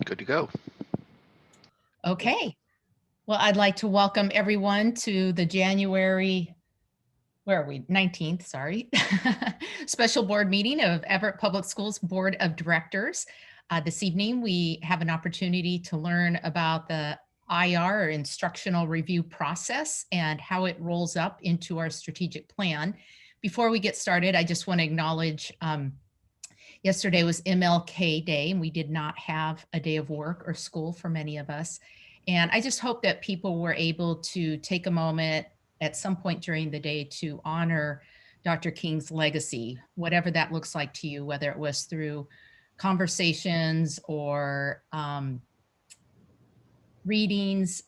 Good to go. Okay. Well, I'd like to welcome everyone to the January, where are we? 19th, sorry, special board meeting of Everett Public Schools Board of Directors. This evening, we have an opportunity to learn about the IR, or Instructional Review process, and how it rolls up into our strategic plan. Before we get started, I just want to acknowledge yesterday was MLK Day, and we did not have a day of work or school for many of us. And I just hope that people were able to take a moment at some point during the day to honor Dr. King's legacy, whatever that looks like to you, whether it was through conversations or readings,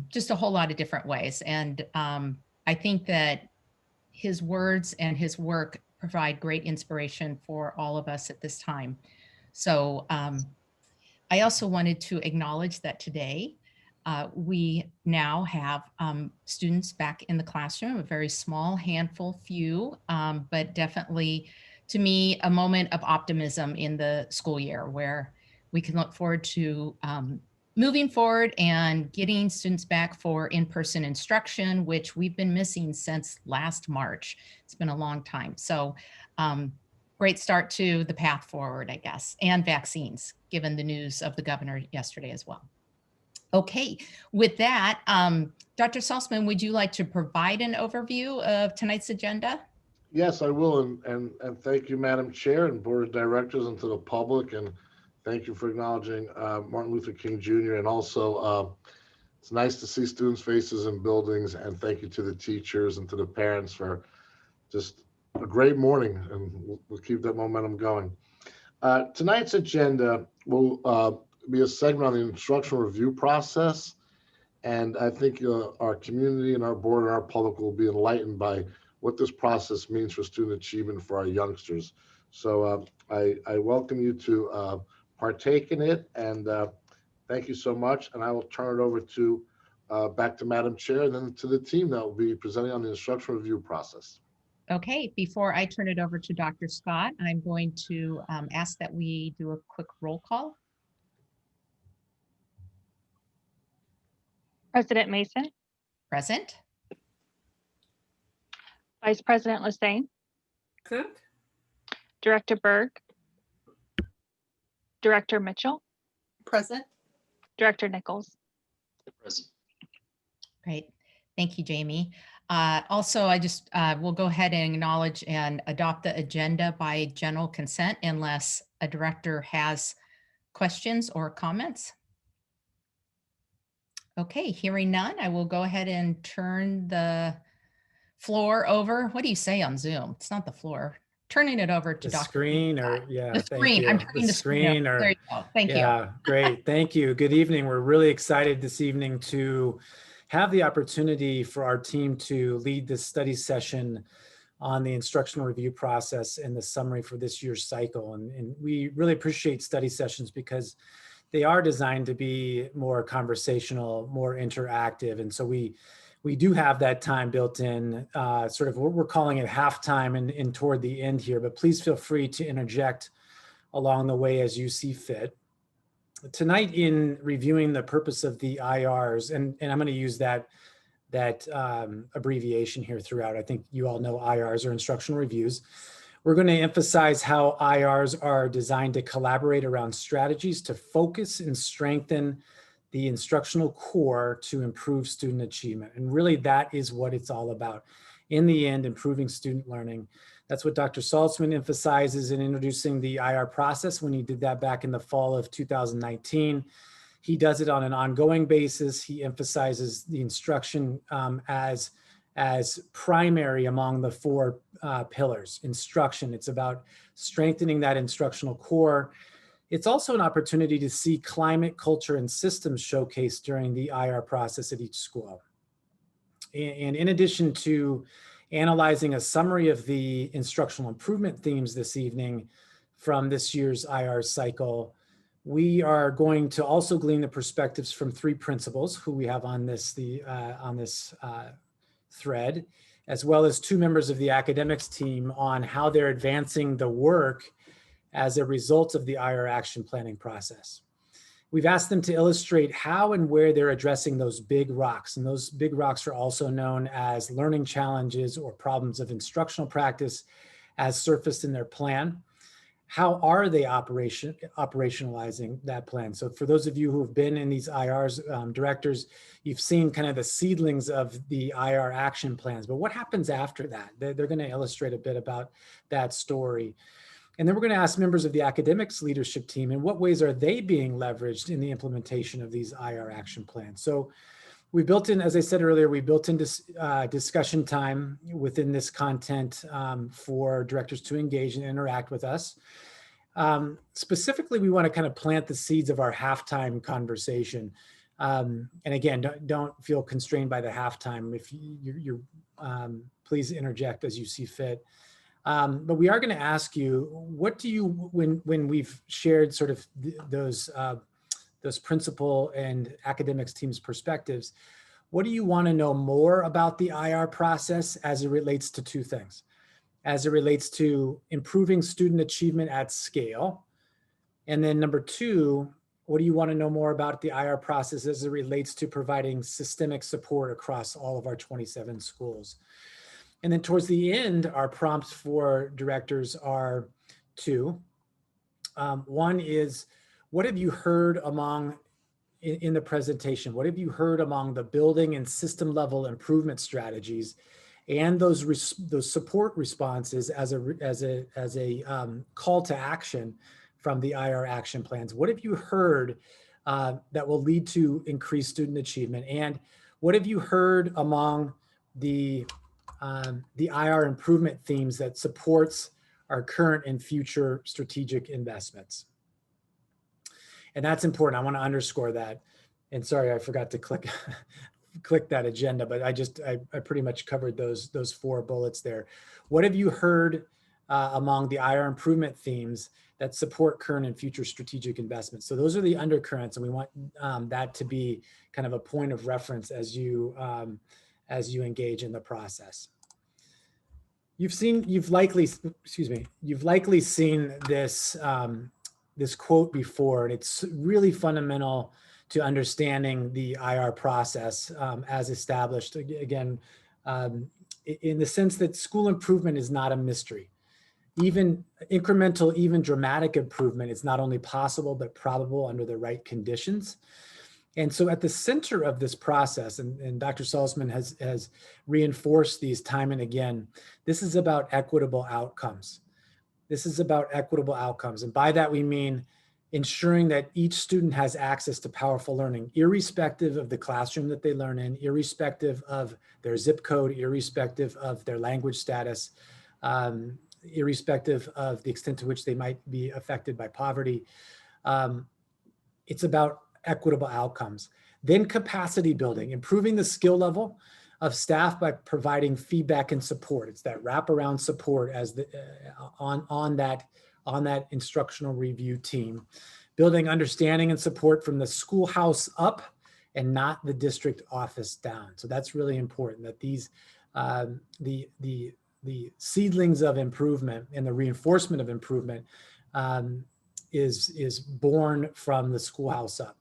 just a whole lot of different ways. And I think that his words and his work provide great inspiration for all of us at this time. So I also wanted to acknowledge that today we now have students back in the classroom, a very small handful, few, but definitely to me, a moment of optimism in the school year where we can look forward to moving forward and getting students back for in-person instruction, which we've been missing since last March. It's been a long time. So great start to the path forward, I guess, and vaccines, given the news of the governor yesterday as well. Okay, with that, Dr. Salzman, would you like to provide an overview of tonight's agenda? Yes, I will, and thank you, Madam Chair and Board of Directors, and to the public, and thank you for acknowledging Martin Luther King Jr. And also, it's nice to see students' faces in buildings, and thank you to the teachers and to the parents for just a great morning, and we'll keep that momentum going. Tonight's agenda will be a segment on the instructional review process, and I think our community and our board and our public will be enlightened by what this process means for student achievement for our youngsters. So I welcome you to partake in it, and thank you so much. And I will turn it over to back to Madam Chair and then to the team that will be presenting on the instructional review process. Okay, before I turn it over to Dr. Scott, I'm going to ask that we do a quick roll call. President Mason. Present. Vice President Lassane. Present. Director Berg. Director Mitchell. Present. Director Nichols. Present. Great. Thank you, Jamie. Also, I just will go ahead and acknowledge and adopt the agenda by general consent unless a director has questions or comments. Okay, hearing none, I will go ahead and turn the floor over. What do you say on Zoom? It's not the floor. Turning it over to the Dr. screen, or yeah, the screen. I'm turning the screen. or There you go. Thank you. Yeah, great. Thank you. Good evening. We're really excited this evening to have the opportunity for our team to lead this study session on the instructional review process and the summary for this year's cycle. And we really appreciate study sessions because they are designed to be more conversational, more interactive. And so we do have that time built in, sort of what we're calling it halftime and toward the end here, but please feel free to interject along the way as you see fit. Tonight, in reviewing the purpose of the IRs, and I'm going to use that abbreviation here throughout. I think you all know IRs, or instructional reviews. We're going to emphasize how IRs are designed to collaborate around strategies to focus and strengthen the instructional core to improve student achievement. And really that is what it's all about. In the end, improving student learning. That's what Dr. Salzman emphasizes in introducing the IR process when he did that back in the fall of 2019. He does it on an ongoing basis. He emphasizes the instruction as primary among the four pillars. Instruction, it's about strengthening that instructional core. It's also an opportunity to see climate, culture, and systems showcased during the IR process at each school. And in addition to analyzing a summary of the instructional improvement themes this evening from this year's IR cycle, we are going to also glean the perspectives from three principals who we have on this thread, as well as two members of the academics team on how they're advancing the work as a result of the IR action planning process. We've asked them to illustrate how and where they're addressing those big rocks. And those big rocks are also known as learning challenges or problems of instructional practice as surfaced in their plan. How are they operationalizing that plan? So for those of you who have been in these IRs, directors, you've seen kind of the seedlings of the IR action plans, but what happens after that? They're going to illustrate a bit about that story. And then we're going to ask members of the academics leadership team, in what ways are they being leveraged in the implementation of these IR action plans? So we built in, as I said earlier, we built in discussion time within this content for directors to engage and interact with us. Specifically, we want to kind of plant the seeds of our halftime conversation. And again, don't feel constrained by the halftime. If you're please interject as you see fit. But we are going to ask you, what do you, when we've shared sort of those principal and academics teams' perspectives, what do you want to know more about the IR process as it relates to two things? As it relates to improving student achievement at scale. And then number two, what do you want to know more about the IR process as it relates to providing systemic support across all of our 27 schools? And then towards the end, our prompts for directors are two. One is, what have you heard in the presentation? What have you heard among the building and system level improvement strategies and those support responses as a call to action from the IR action plans? What have you heard that will lead to increased student achievement? And what have you heard among the IR improvement themes that supports our current and future strategic investments? And that's important. I want to underscore that. And sorry, I forgot to click that agenda, but I pretty much covered those 4 bullets there. What have you heard among the IR improvement themes that support current and future strategic investments? So those are the undercurrents, and we want that to be kind of a point of reference as you engage in the process. You've likely seen this this quote before, and it's really fundamental to understanding the IR process as established. Again, in the sense that school improvement is not a mystery. Even incremental, even dramatic improvement is not only possible, but probable under the right conditions. And so at the center of this process, and Dr. Salzman has reinforced these time and again, this is about equitable outcomes. This is about equitable outcomes. And by that, we mean ensuring that each student has access to powerful learning, irrespective of the classroom that they learn in, irrespective of their zip code, irrespective of their language status, irrespective of the extent to which they might be affected by poverty. It's about equitable outcomes. Then capacity building, improving the skill level of staff by providing feedback and support. It's that wraparound support as on that instructional review team. Building understanding and support from the schoolhouse up and not the district office down. So that's really important, that these the seedlings of improvement and the reinforcement of improvement is born from the schoolhouse up.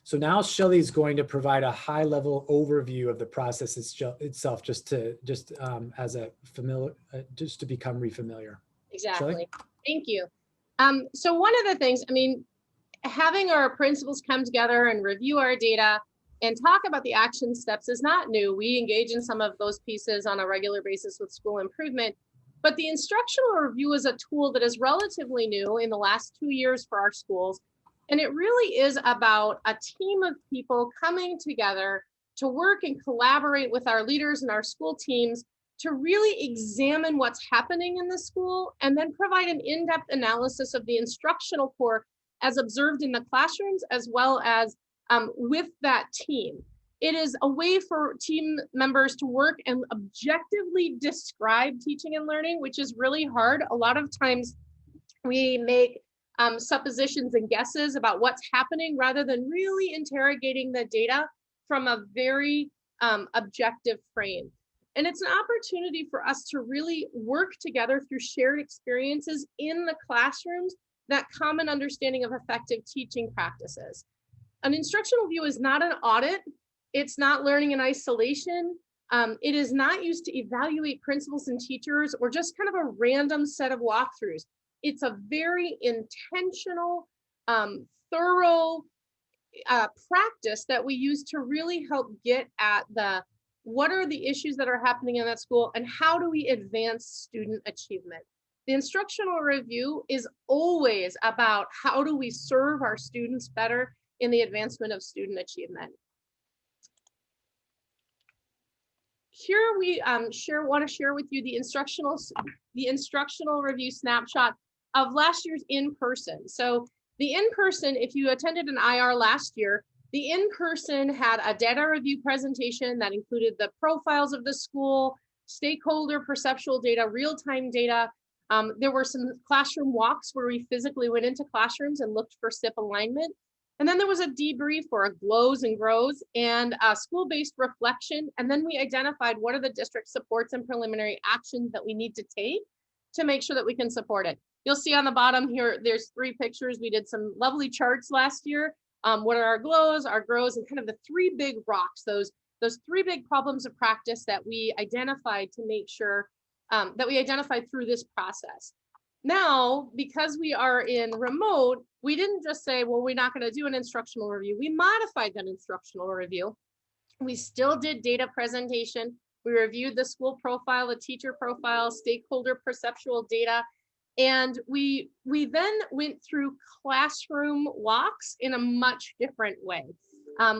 So now Shelley is going to provide a high-level overview of the process itself, just to become refamiliar. Exactly. Shelley? Thank you. So one of the things, I mean, having our principals come together and review our data and talk about the action steps is not new. We engage in some of those pieces on a regular basis with school improvement, but the instructional review is a tool that is relatively new in the last 2 years for our schools. And it really is about a team of people coming together to work and collaborate with our leaders and our school teams to really examine what's happening in the school and then provide an in-depth analysis of the instructional core as observed in the classrooms, as well as with that team. It is a way for team members to work and objectively describe teaching and learning, which is really hard. A lot of times we make suppositions and guesses about what's happening rather than really interrogating the data from a very objective frame. And it's an opportunity for us to really work together through shared experiences in the classrooms that common understanding of effective teaching practices. An instructional review is not an audit. It's not learning in isolation. It is not used to evaluate principals and teachers or just kind of a random set of walkthroughs. It's a very intentional, thorough practice that we use to really help get at what are the issues that are happening in that school and how do we advance student achievement. The instructional review is always about how do we serve our students better in the advancement of student achievement. Here we want to share with you the instructional review snapshot of last year's in-person. So the in-person, if you attended an IR last year, the in-person had a data review presentation that included the profiles of the school, stakeholder perceptual data, real-time data. There were some classroom walks where we physically went into classrooms and looked for SIP alignment. And then there was a debrief or a glows and grows and a school-based reflection. And then we identified what are the district supports and preliminary actions that we need to take to make sure that we can support it. You'll see on the bottom here, there's 3 pictures. We did some lovely charts last year. What are our glows, our grows, and kind of the 3 big rocks, those 3 big problems of practice that we identified to make sure that we identified through this process. Now, because we are in remote, we didn't just say, well, we're not going to do an instructional review. We modified that instructional review. We still did data presentation. We reviewed the school profile, the teacher profile, stakeholder perceptual data. And we then went through classroom walks in a much different way.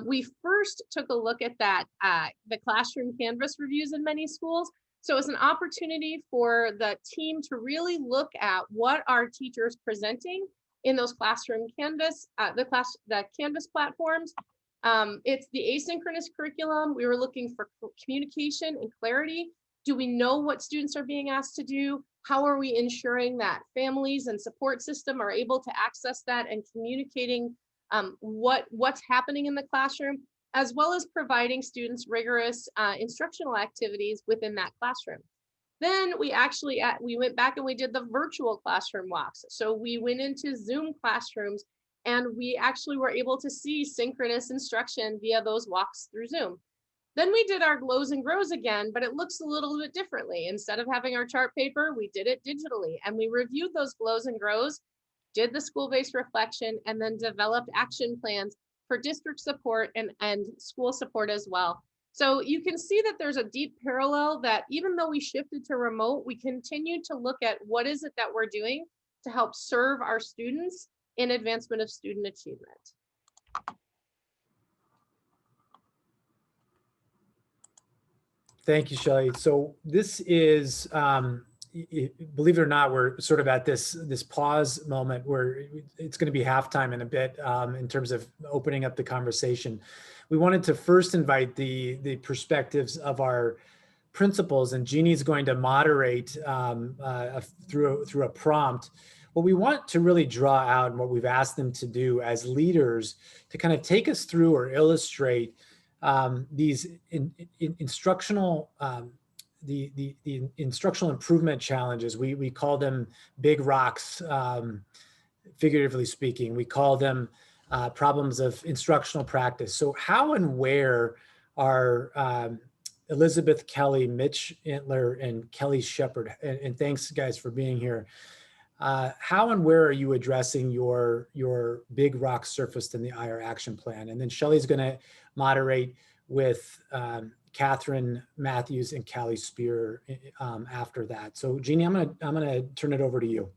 We first took a look at the classroom canvas reviews in many schools. So it's an opportunity for the team to really look at what are teachers presenting in those classroom canvas, the canvas platforms. It's the asynchronous curriculum. We were looking for communication and clarity. Do we know what students are being asked to do? How are we ensuring that families and support system are able to access that and communicating what's happening in the classroom, as well as providing students rigorous instructional activities within that classroom. Then we went back and we did the virtual classroom walks. So we went into Zoom classrooms and we actually were able to see synchronous instruction via those walks through Zoom. Then we did our glows and grows again, but it looks a little bit differently. Instead of having our chart paper, we did it digitally and we reviewed those glows and grows, did the school-based reflection, and then developed action plans for district support and school support as well. So you can see that there's a deep parallel that even though we shifted to remote, we continue to look at what is it that we're doing to help serve our students in advancement of student achievement. Thank you, Shelley. So this is, believe it or not, we're sort of at this pause moment where it's going to be halftime in a bit in terms of opening up the conversation. We wanted to first invite the perspectives of our principals, and Jeannie's going to moderate through a prompt. What we want to really draw out and what we've asked them to do as leaders to kind of take us through or illustrate these instructional the instructional improvement challenges. We call them big rocks, figuratively speaking. We call them problems of instructional practice. So how and where are Elizabeth Kelly, Mitch Intler, and Kelly Shepard, and thanks guys for being here. How and where are you addressing your big rock surfaced in the IR action plan? And then Shelley's going to moderate with Catherine Matthews and Callie Spear after that. So Jeannie, I'm gonna turn it over to you.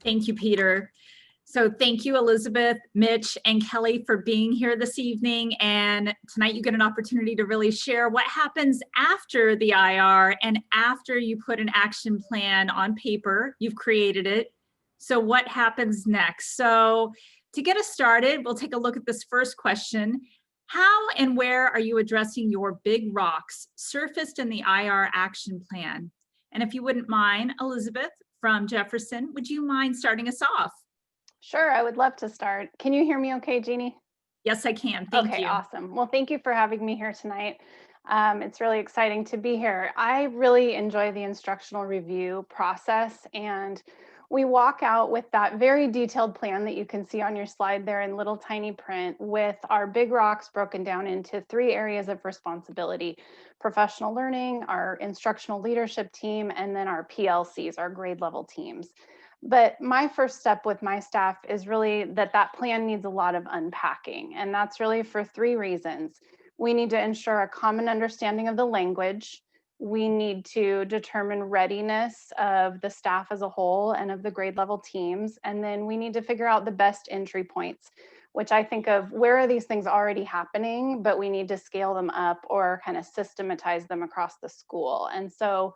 Thank you, Peter. So thank you, Elizabeth, Mitch, and Kelly for being here this evening. And tonight you get an opportunity to really share what happens after the IR and after you put an action plan on paper, you've created it. So what happens next? So to get us started, we'll take a look at this first question. How and where are you addressing your big rocks surfaced in the IR action plan? And if you wouldn't mind, Elizabeth from Jefferson, would you mind starting us off? Sure, I would love to start. Can you hear me okay, Jeannie? Yes, I can. Thank you. Okay, awesome. Well, thank you for having me here tonight. It's really exciting to be here. I really enjoy the instructional review process, and we walk out with that very detailed plan that you can see on your slide there in little tiny print, with our big rocks broken down into 3 areas of responsibility: professional learning, our instructional leadership team, and then our PLCs, our grade level teams. But my first step with my staff is really that plan needs a lot of unpacking. And that's really for 3 reasons. We need to ensure a common understanding of the language. We need to determine readiness of the staff as a whole and of the grade level teams. And then we need to figure out the best entry points, which I think of where are these things already happening, but we need to scale them up or kind of systematize them across the school. And so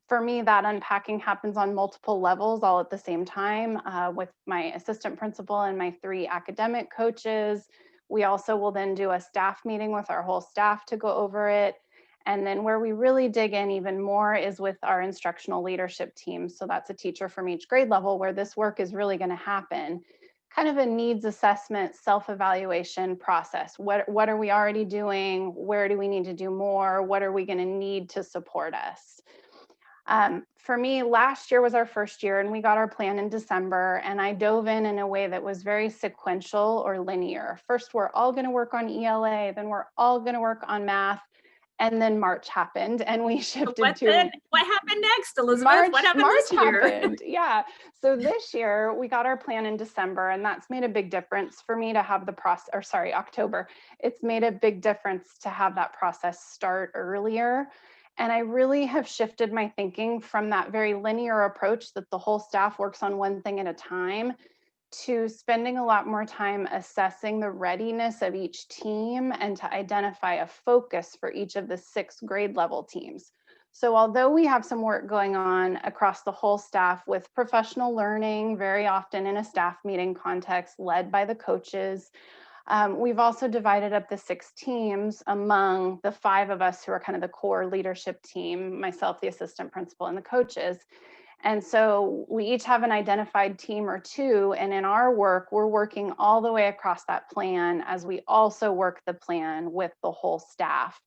for me, that unpacking happens on multiple levels all at the same time with my assistant principal and my 3 academic coaches. We also will then do a staff meeting with our whole staff to go over it. And then where we really dig in even more is with our instructional leadership team. So that's a teacher from each grade level where this work is really going to happen. Kind of a needs assessment, self-evaluation process. What are we already doing? Where do we need to do more? What are we going to need to support us? For me, last year was our first year and we got our plan in December, and I dove in a way that was very sequential or linear. First, we're all going to work on ELA, then we're all going to work on math, and then March happened and we shifted What happened next, Elizabeth? What happened March this year? happened. Yeah. So this year we got our plan in December, and that's made a big difference for me to have the process, or sorry, October. It's made a big difference to have that process start earlier. And I really have shifted my thinking from that very linear approach that the whole staff works on one thing at a time to spending a lot more time assessing the readiness of each team and to identify a focus for each of the 6 grade level teams. So although we have some work going on across the whole staff with professional learning, very often in a staff meeting context led by the coaches, we've also divided up the 6 teams among the 5 of us who are kind of the core leadership team, myself, the assistant principal, and the coaches. And so we each have an identified team or 2, and in our work, we're working all the way across that plan as we also work the plan with the whole staff.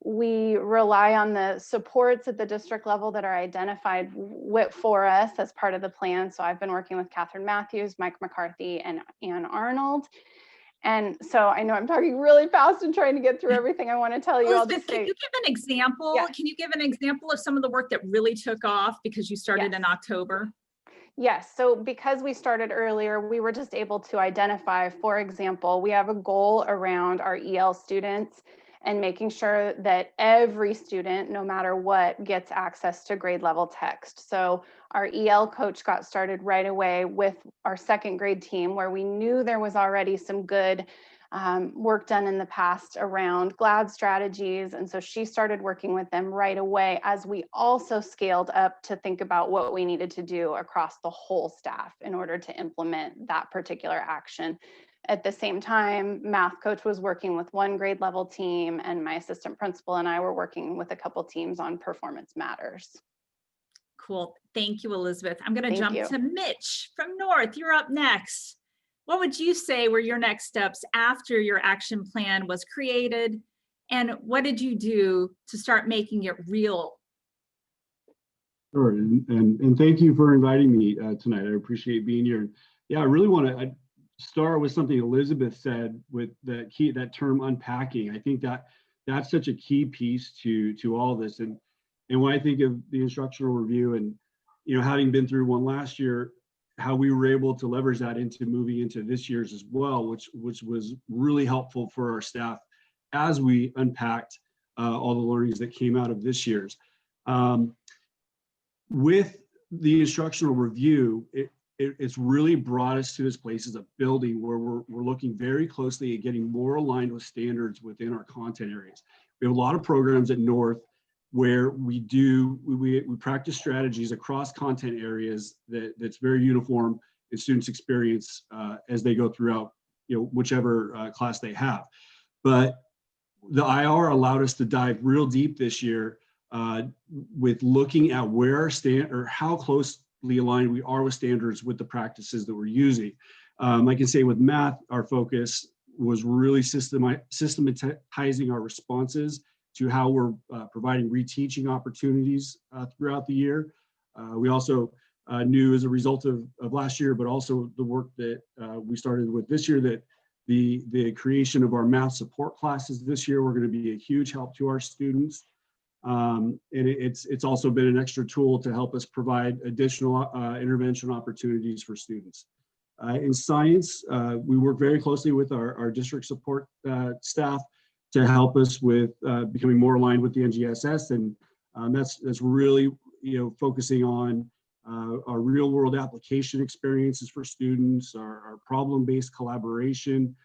We rely on the supports at the district level that are identified for us as part of the plan. So I've been working with Catherine Matthews, Mike McCarthy, and Ann Arnold. And so I know I'm talking really fast and trying to get through everything I want to tell you. Elizabeth, can you give an example? Yeah. Can you give an example of some of the work that really took off because you started Yes. in October? Yes, so because we started earlier, we were just able to identify, for example, we have a goal around our EL students and making sure that every student, no matter what, gets access to grade level text. So our EL coach got started right away with our 2nd grade team, where we knew there was already some good work done in the past around GLAD strategies. And so she started working with them right away as we also scaled up to think about what we needed to do across the whole staff in order to implement that particular action. At the same time, math coach was working with 1 grade level team, and my assistant principal and I were working with a couple teams on performance matters. Cool. Thank you, Elizabeth. I'm going to jump you. to Mitch from North. You're up next. What would you say were your next steps after your action plan was created? And what did you do to start making it real? Sure, and thank you for inviting me tonight. I appreciate being here. Yeah, I really want to start with something Elizabeth said with that term unpacking. I think that's such a key piece to all this. And when I think of the instructional review and, having been through one last year, how we were able to leverage that into moving into this year's as well, which was really helpful for our staff as we unpacked all the learnings that came out of this year's. With the instructional review, it's really brought us to this place as a building where we're looking very closely at getting more aligned with standards within our content areas. We have a lot of programs at North where we practice strategies across content areas that's very uniform and students experience as they go throughout, whichever class they have. But the IR allowed us to dive real deep this year with looking at where how closely aligned we are with standards with the practices that we're using. I can say with math, our focus was really systematizing our responses to how we're providing reteaching opportunities throughout the year. We also new as a result of last year, but also the work that we started with this year, that the creation of our math support classes this year were going to be a huge help to our students. And it's also been an extra tool to help us provide additional intervention opportunities for students. In science, we work very closely with our district support staff to help us with becoming more aligned with the NGSS, and that's really, focusing on our real world application experiences for students, our problem-based collaboration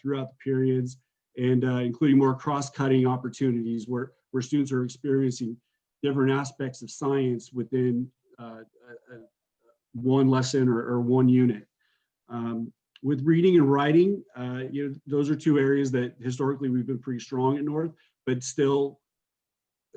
throughout the periods, and including more cross-cutting opportunities where students are experiencing different aspects of science within one lesson or one unit. With reading and writing, those are two areas that historically we've been pretty strong at North, but still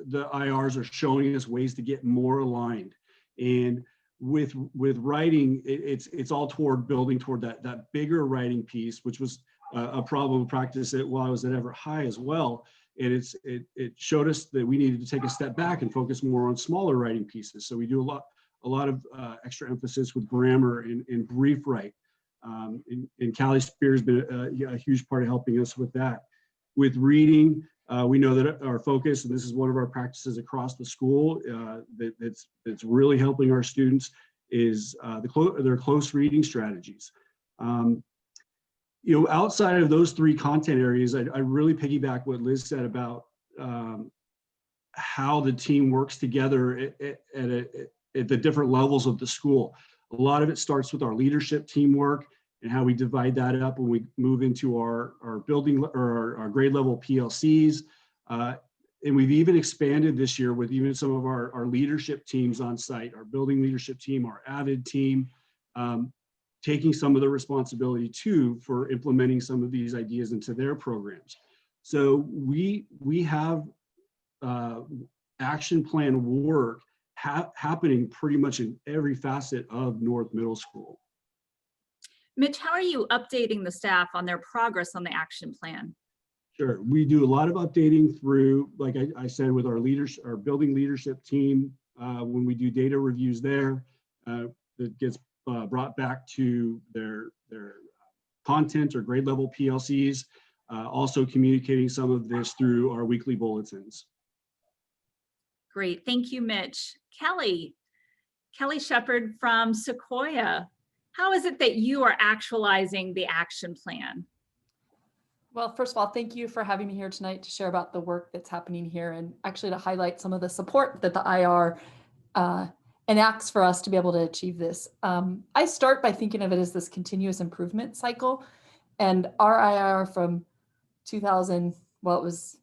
the IRs are showing us ways to get more aligned. And with writing, it's all toward building toward that bigger writing piece, which was a problem of practice while I was at Everett High as well. And it showed us that we needed to take a step back and focus more on smaller writing pieces. So we do a lot of extra emphasis with grammar and brief write. And Callie Spear has been a huge part of helping us with that. With reading, we know that our focus, and this is one of our practices across the school, that's really helping our students, is their close reading strategies. Outside of those three content areas, I really piggyback what Liz said about how the team works together at the different levels of the school. A lot of it starts with our leadership teamwork and how we divide that up when we move into our building or our grade level PLCs. And we've even expanded this year with even some of our leadership teams on site, our building leadership team, our AVID team, taking some of the responsibility too for implementing some of these ideas into their programs. So we have action plan work happening pretty much in every facet of North Middle School. Mitch, how are you updating the staff on their progress on the action plan? Sure, we do a lot of updating through, like I said, with our building leadership team. When we do data reviews there, that gets brought back to their content or grade level PLCs. Also communicating some of this through our weekly bulletins. Great, thank you, Mitch. Kelly Shepard from Sequoia. How is it that you are actualizing the action plan? Well, first of all, thank you for having me here tonight to share about the work that's happening here and actually to highlight some of the support that the IR enacts for us to be able to achieve this. I start by thinking of it as this continuous improvement cycle, and our IR from it was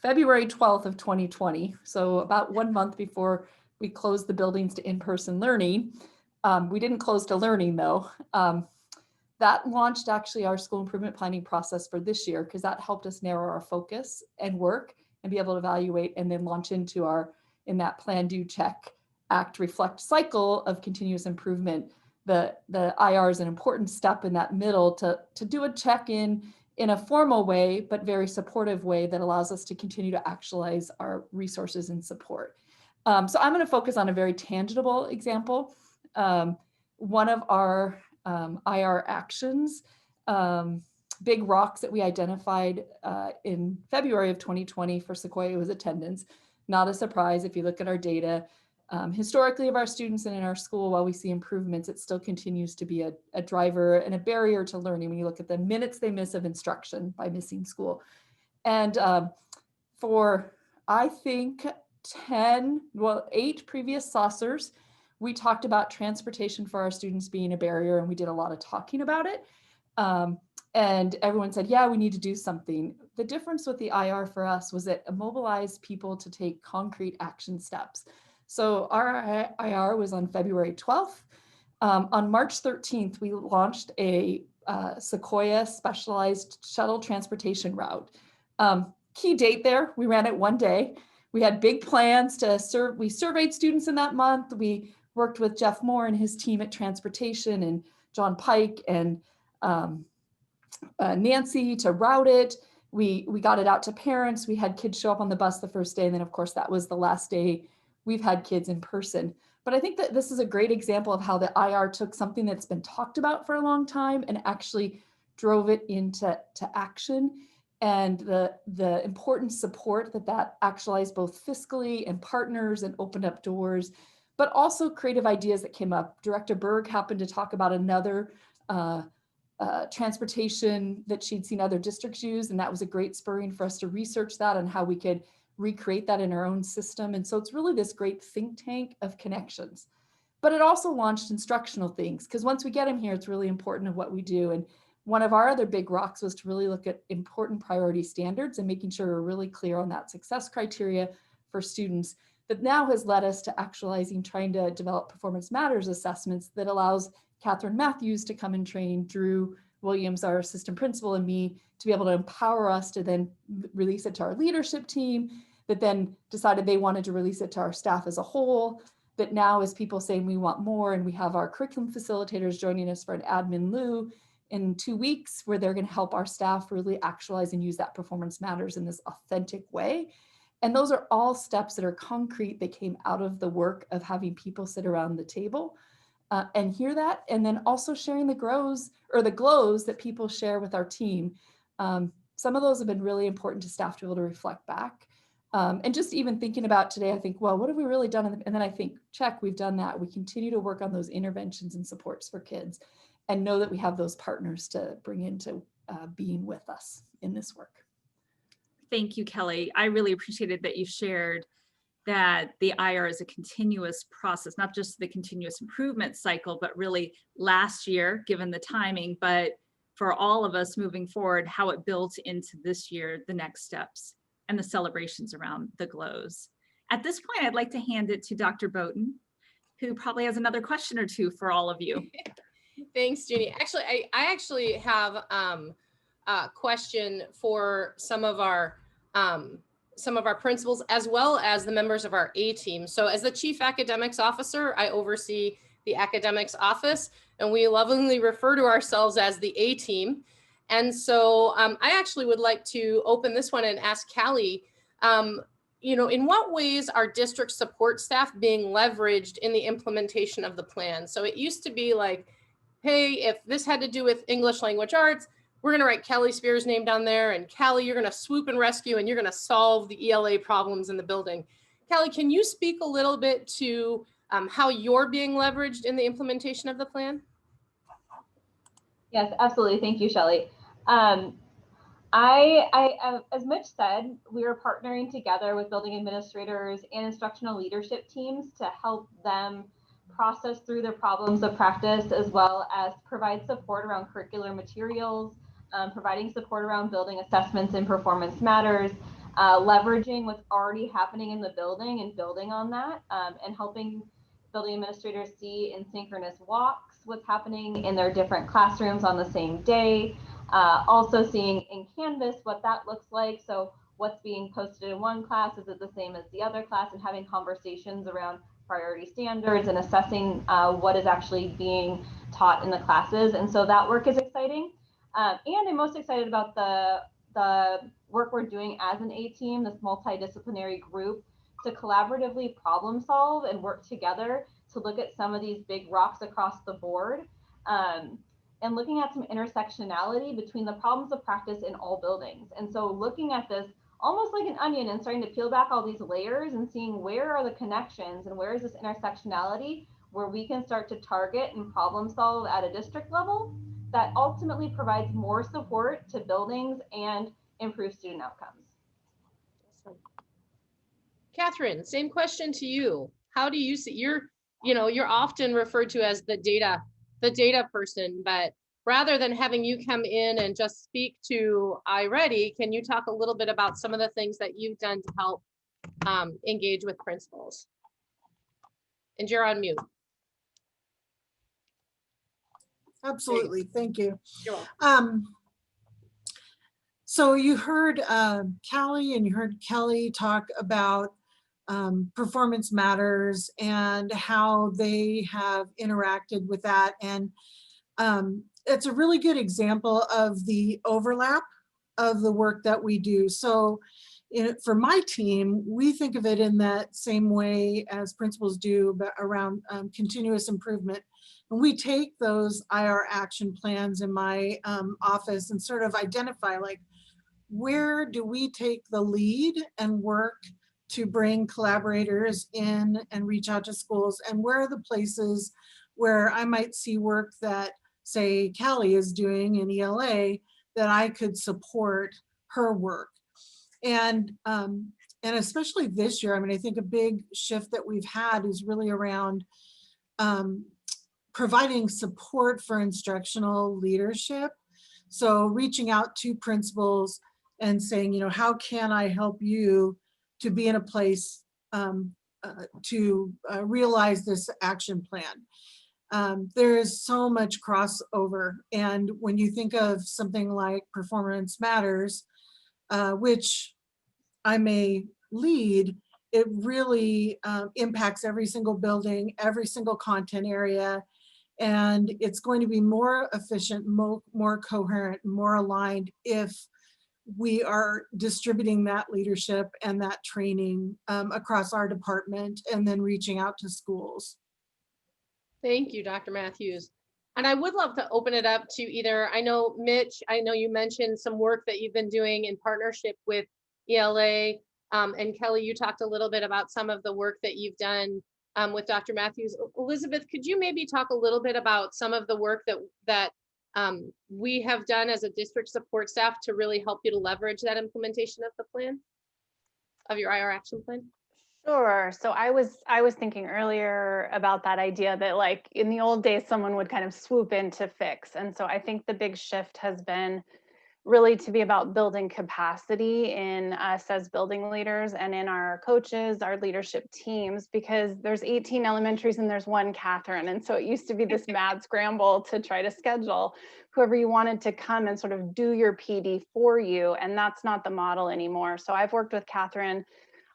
February 12th of 2020. So about 1 month before we closed the buildings to in-person learning. We didn't close to learning though. That launched actually our school improvement planning process for this year, because that helped us narrow our focus and work and be able to evaluate and then launch into in that plan, do, check, act, reflect cycle of continuous improvement. The IR is an important step in that middle to do a check-in in a formal way, but very supportive way that allows us to continue to actualize our resources and support. So I'm going to focus on a very tangible example. One of our IR actions, big rocks that we identified in February of 2020 for Sequoia was attendance. Not a surprise if you look at our data. Historically of our students and in our school, while we see improvements, it still continues to be a driver and a barrier to learning when you look at the minutes they miss of instruction by missing school. And for, I think, 8 previous saucers, we talked about transportation for our students being a barrier, and we did a lot of talking about it. And everyone said, yeah, we need to do something. The difference with the IR for us was it mobilized people to take concrete action steps. So our IR was on February 12th. On March 13th, we launched a Sequoia specialized shuttle transportation route. Key date there, we ran it 1 day. We had big plans to serve. We surveyed students in that month. We worked with Jeff Moore and his team at Transportation and John Pike and Nancy to route it. We got it out to parents. We had kids show up on the bus the first day. And then of course that was the last day we've had kids in person. But I think that this is a great example of how the IR took something that's been talked about for a long time and actually drove it into action. And the important support that actualized both fiscally and partners and opened up doors, but also creative ideas that came up. Director Berg happened to talk about another transportation that she'd seen other districts use, and that was a great spurring for us to research that and how we could recreate that in our own system. And so it's really this great think tank of connections. But it also launched instructional things, because once we get them here, it's really important of what we do. And one of our other big rocks was to really look at important priority standards and making sure we're really clear on that success criteria for students. That now has led us to actualizing, trying to develop performance matters assessments that allows Catherine Matthews to come and train Drew Williams, our assistant principal, and me to be able to empower us to then release it to our leadership team, that then decided they wanted to release it to our staff as a whole. That now is people saying we want more, and we have our curriculum facilitators joining us for an admin lieu in 2 weeks, where they're going to help our staff really actualize and use that performance matters in this authentic way. And those are all steps that are concrete. They came out of the work of having people sit around the table and hear that, and then also sharing the glows that people share with our team. Some of those have been really important to staff to be able to reflect back. And just even thinking about today, I think, well, what have we really done? And then I think, check, we've done that. We continue to work on those interventions and supports for kids, and know that we have those partners to bring into being with us in this work. Thank you, Kelly. I really appreciated that you shared that the IR is a continuous process, not just the continuous improvement cycle, but really last year, given the timing, but for all of us moving forward, how it built into this year, the next steps, and the celebrations around the glows. At this point, I'd like to hand it to Dr. Bowden, who probably has another question or two for all of you. Thanks, Jeannie. Actually, I actually have a question for some of our principals, as well as the members of our A team. So as the Chief Academics Officer, I oversee the academics office, and we lovingly refer to ourselves as the A team. And so I actually would like to open this one and ask Callie, in what ways are district support staff being leveraged in the implementation of the plan? So it used to be like, hey, if this had to do with English language arts, we're going to write Kelly Spears' name down there, and Callie, you're going to swoop and rescue, and you're going to solve the ELA problems in the building. Callie, can you speak a little bit to how you're being leveraged in the implementation of the plan? Yes, absolutely. Thank you, Shelley. As Mitch said, we are partnering together with building administrators and instructional leadership teams to help them process through their problems of practice, as well as provide support around curricular materials, providing support around building assessments and performance matters, leveraging what's already happening in the building and building on that, and helping building administrators see in synchronous walks what's happening in their different classrooms on the same day. Also seeing in Canvas what that looks like. So what's being posted in one class, is it the same as the other class, and having conversations around priority standards and assessing what is actually being taught in the classes. And so that work is exciting. And I'm most excited about the work we're doing as an A team, this multidisciplinary group, to collaboratively problem solve and work together to look at some of these big rocks across the board, and looking at some intersectionality between the problems of practice in all buildings. And so looking at this almost like an onion and starting to peel back all these layers and seeing where are the connections and where is this intersectionality where we can start to target and problem solve at a district level that ultimately provides more support to buildings and improve student outcomes. Catherine, same question to you. How do you see, you're often referred to as the data person, but rather than having you come in and just speak to iReady, can you talk a little bit about some of the things that you've done to help engage with principals? And you're on mute. Absolutely, thank you. You're welcome. So you heard Callie and you heard Kelly talk about performance matters and how they have interacted with that. And it's a really good example of the overlap of the work that we do. So for my team, we think of it in that same way as principals do, but around continuous improvement. And we take those IR action plans in my office and sort of identify, like, where do we take the lead and work to bring collaborators in and reach out to schools, and where are the places where I might see work that, say, Callie is doing in ELA, that I could support her work. And especially this year, I mean, I think a big shift that we've had is really around providing support for instructional leadership. So reaching out to principals and saying, you know, how can I help you to be in a place to realize this action plan? There is so much crossover. And when you think of something like Performance Matters, which I may lead, it really impacts every single building, every single content area. And it's going to be more efficient, more coherent, more aligned if we are distributing that leadership and that training across our department and then reaching out to schools. Thank you, Dr. Matthews. And I would love to open it up to either, I know Mitch, I know you mentioned some work that you've been doing in partnership with ELA, and Kelly, you talked a little bit about some of the work that you've done with Dr. Matthews. Elizabeth, could you maybe talk a little bit about some of the work that we have done as a district support staff to really help you to leverage that implementation of the plan, of your IR action plan? Sure. So I was thinking earlier about that idea that, like, in the old days, someone would kind of swoop in to fix. And so I think the big shift has been really to be about building capacity in us as building leaders and in our coaches, our leadership teams, because there's 18 elementaries and there's one Catherine. And so it used to be this mad scramble to try to schedule whoever you wanted to come and sort of do your PD for you. And that's not the model anymore. So I've worked with Catherine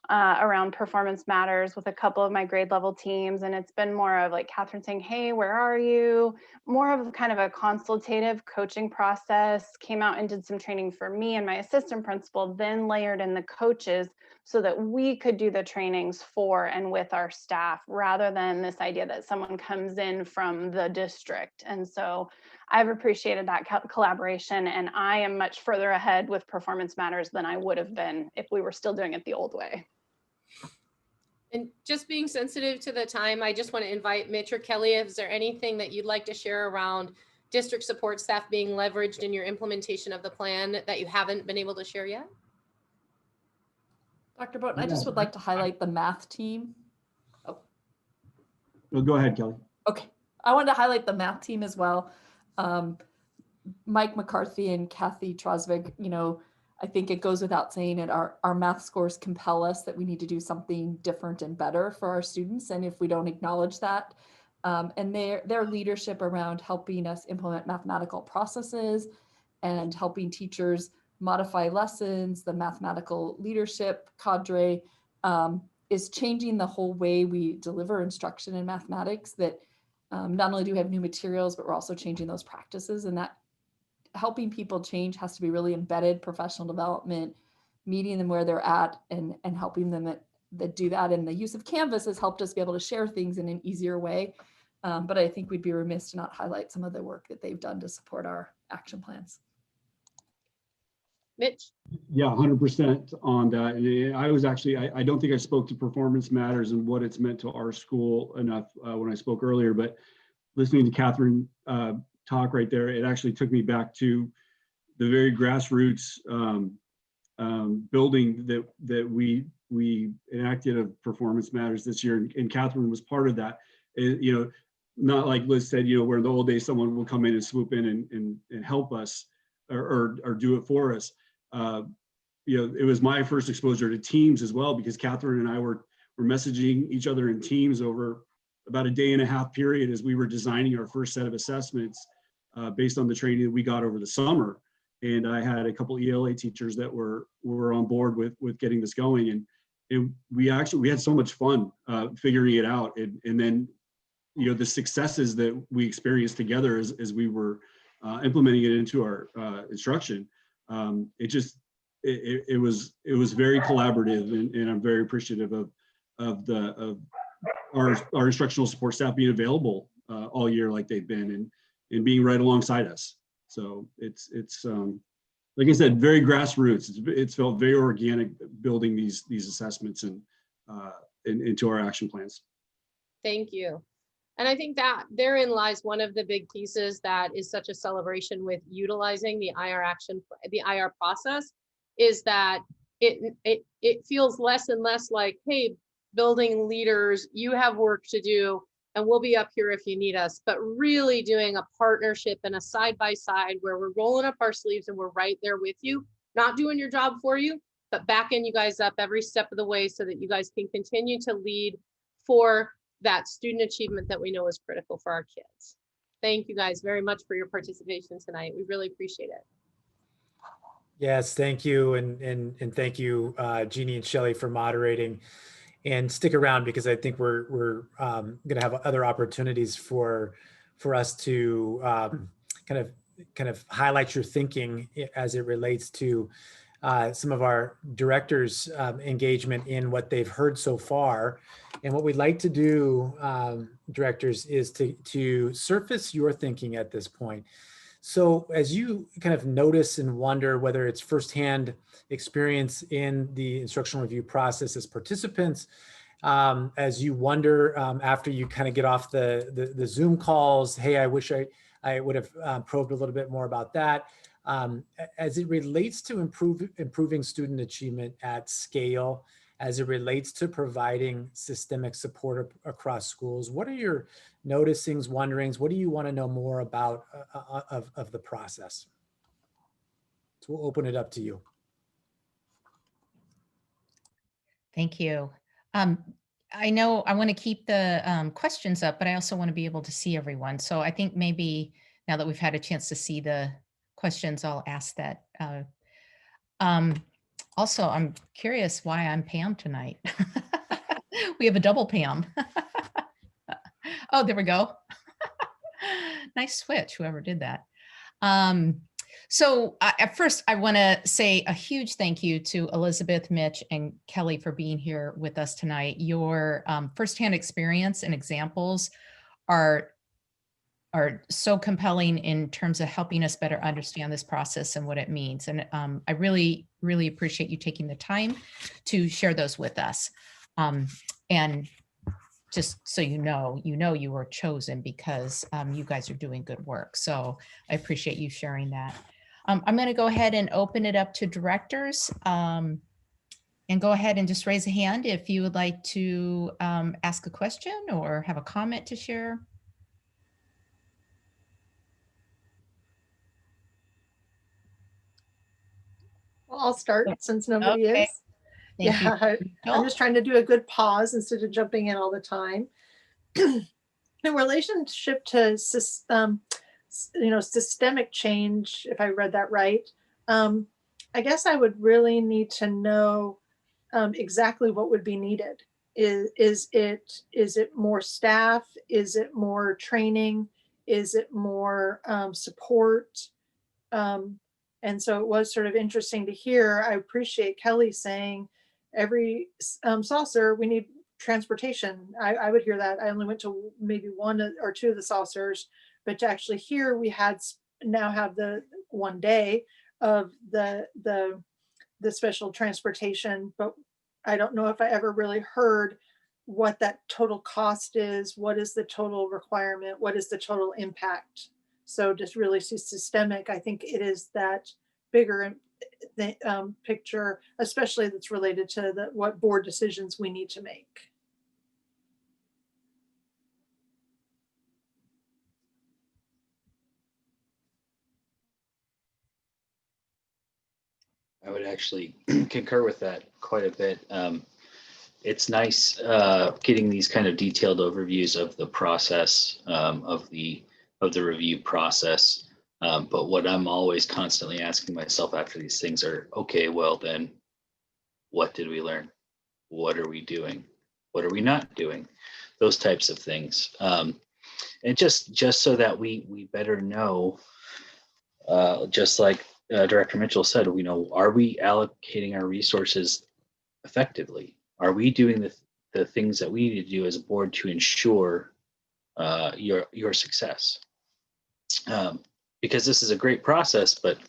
around Performance Matters with a couple of my grade level teams. And it's been more of like Catherine saying, hey, where are you? More of kind of a consultative coaching process. Came out and did some training for me and my assistant principal, then layered in the coaches so that we could do the trainings for and with our staff, rather than this idea that someone comes in from the district. And so I've appreciated that collaboration, and I am much further ahead with Performance Matters than I would have been if we were still doing it the old way. And just being sensitive to the time, I just want to invite Mitch or Kelly, is there anything that you'd like to share around district support staff being leveraged in your implementation of the plan that you haven't been able to share yet? Dr. Bowden, I just would like to highlight the math team. Oh. Well, go ahead, Kelly. Okay, I wanted to highlight the math team as well. Mike McCarthy and Kathy Trosvig, you know, I think it goes without saying that our math scores compel us that we need to do something different and better for our students. And if we don't acknowledge that, and their leadership around helping us implement mathematical processes and helping teachers modify lessons, the mathematical leadership cadre is changing the whole way we deliver instruction in mathematics, that not only do we have new materials, but we're also changing those practices, and that helping people change has to be really embedded professional development, meeting them where they're at and helping them that do that. And the use of Canvas has helped us be able to share things in an easier way. But I think we'd be remiss to not highlight some of the work that they've done to support our action plans. Mitch? Yeah, 100% on that. I was actually, I don't think I spoke to Performance Matters and what it's meant to our school enough when I spoke earlier, but listening to Catherine talk right there, it actually took me back to the very grassroots building that we enacted of Performance Matters this year, and Catherine was part of that. You know, not like Liz said, you know, where in the old days someone will come in and swoop in and help us or do it for us. You know, it was my first exposure to Teams as well, because Catherine and I were messaging each other in Teams over about a 1.5 day period as we were designing our first set of assessments based on the training that we got over the summer. And I had a couple ELA teachers that were on board with getting this going, and we had so much fun figuring it out. And then, you know, the successes that we experienced together as we were implementing it into our instruction, it it was very collaborative, and I'm very appreciative of our instructional support staff being available all year like they've been, and being right alongside us. So it's like I said, very grassroots. It's felt very organic building these assessments and into our action plans. Thank you. And I think that therein lies one of the big pieces that is such a celebration with utilizing the IR process, is that it feels less and less like, hey, building leaders, you have work to do and we'll be up here if you need us, but really doing a partnership and a side-by-side where we're rolling up our sleeves and we're right there with you, not doing your job for you, but backing you guys up every step of the way so that you guys can continue to lead for that student achievement that we know is critical for our kids. Thank you guys very much for your participation tonight. We really appreciate it. Yes, thank you. And thank you, Jeannie and Shelley, for moderating. And stick around, because I think we're going to have other opportunities for us to kind of highlight your thinking as it relates to some of our directors' engagement in what they've heard so far. And what we'd like to do, directors, is to surface your thinking at this point. So as you kind of notice and wonder, whether it's firsthand experience in the instructional review process as participants, as you wonder after you kind of get off the Zoom calls, hey, I wish I would have probed a little bit more about that. As it relates to improving student achievement at scale, as it relates to providing systemic support across schools, what are your noticings, wonderings? What do you want to know more about of the process? So we'll open it up to you. Thank you. I know I want to keep the questions up, but I also want to be able to see everyone. So I think maybe now that we've had a chance to see the questions, I'll ask that. Also, I'm curious why I'm Pam tonight. We have a double Pam. Oh, there we go. Nice switch, whoever did that. So at first, I want to say a huge thank you to Elizabeth, Mitch, and Kelly for being here with us tonight. Your firsthand experience and examples are so compelling in terms of helping us better understand this process and what it means. And I really, really appreciate you taking the time to share those with us. And just so you know you were chosen because you guys are doing good work. So I appreciate you sharing that. I'm going to go ahead and open it up to directors, and go ahead and just raise a hand if you would like to ask a question or have a comment to share. Well, I'll start since nobody is. Thank you. I'm just trying to do a good pause instead of jumping in all the time. In relationship to systemic change, if I read that right, I guess I would really need to know exactly what would be needed. Is it more staff? Is it more training? Is it more support? And so it was sort of interesting to hear. I appreciate Kelly saying every saucer, we need transportation. I would hear that. I only went to maybe one or two of the saucers, but to actually hear we now have the one day of the special transportation, but I don't know if I ever really heard what that total cost is. What is the total requirement? What is the total impact? So just really see systemic, I think it is that bigger picture, especially that's related to what board decisions we need to make. I would actually concur with that quite a bit. It's nice getting these kind of detailed overviews of the process, of the review process. But what I'm always constantly asking myself after these things are, okay, well then, what did we learn? What are we doing? What are we not doing? Those types of things. And just so that we better know, just like Director Mitchell said, are we allocating our resources effectively? Are we doing the things that we need to do as a board to ensure your success? Because this is a great process, but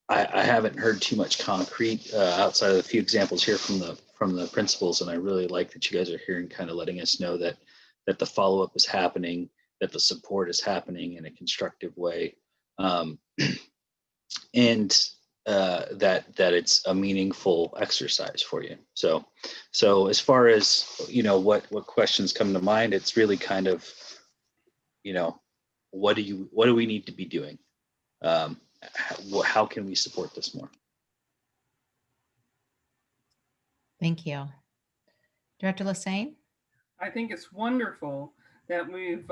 I haven't heard too much concrete outside of a few examples here from the principals, and I really like that you guys are here and kind of letting us know that the follow-up is happening, that the support is happening in a constructive way, and that it's a meaningful exercise for you. So as far as what questions come to mind, it's really kind of what do we need to be doing? How can we support this more? Thank you. Director Lassane? I think it's wonderful that we've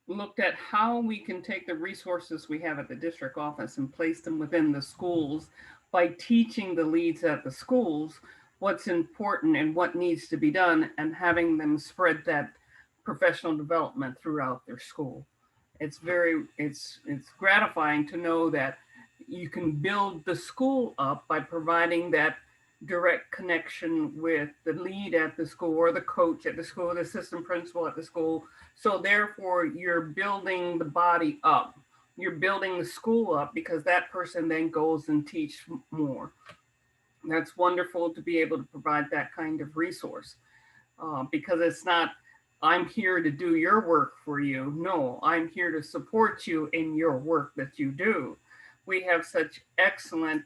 looked at how we can take the resources we have at the district office and place them within the schools by teaching the leads at the schools what's important and what needs to be done, and having them spread that professional development throughout their school. It's gratifying to know that you can build the school up by providing that direct connection with the lead at the school, or the coach at the school, the assistant principal at the school. So therefore, you're building the body up. You're building the school up, because that person then goes and teach more. That's wonderful to be able to provide that kind of resource, because it's not, I'm here to do your work for you. No, I'm here to support you in your work that you do. We have such excellent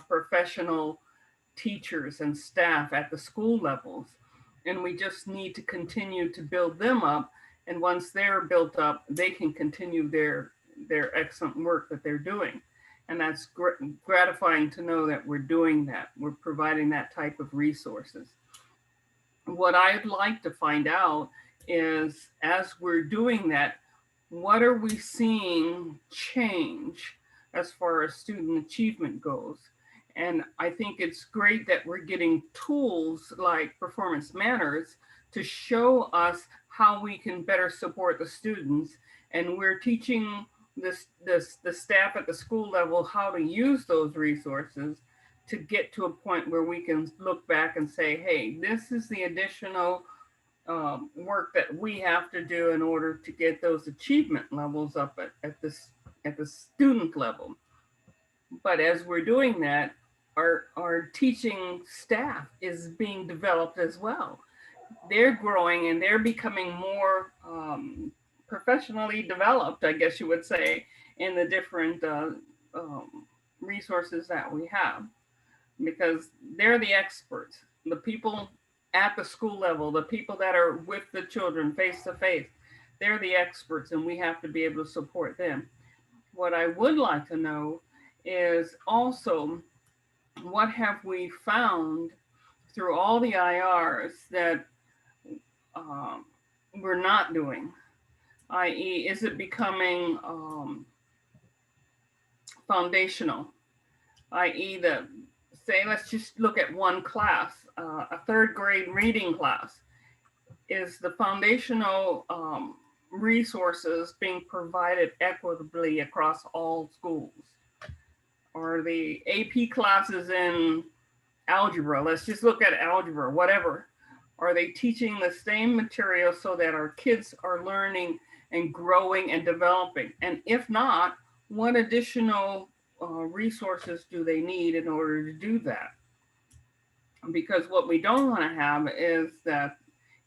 professional teachers and staff at the school levels, and we just need to continue to build them up. And once they're built up, they can continue their excellent work that they're doing. And that's gratifying to know that we're doing that. We're providing that type of resources. What I'd like to find out is, as we're doing that, what are we seeing change as far as student achievement goes? And I think it's great that we're getting tools like Performance Matters to show us how we can better support the students. And we're teaching the staff at the school level how to use those resources to get to a point where we can look back and say, hey, this is the additional work that we have to do in order to get those achievement levels up at the student level. But as we're doing that, our teaching staff is being developed as well. They're growing and they're becoming more professionally developed, I guess you would say, in the different resources that we have, because they're the experts, the people at the school level, the people that are with the children face to face, they're the experts, and we have to be able to support them. What I would like to know is also, what have we found through all the IRs that we're not doing? i.e., is it becoming foundational? i.e., let's just look at one class, a third grade reading class. Is the foundational resources being provided equitably across all schools? Or the AP classes in algebra, let's just look at algebra, whatever. Are they teaching the same material so that our kids are learning and growing and developing? And if not, what additional resources do they need in order to do that? Because what we don't want to have is that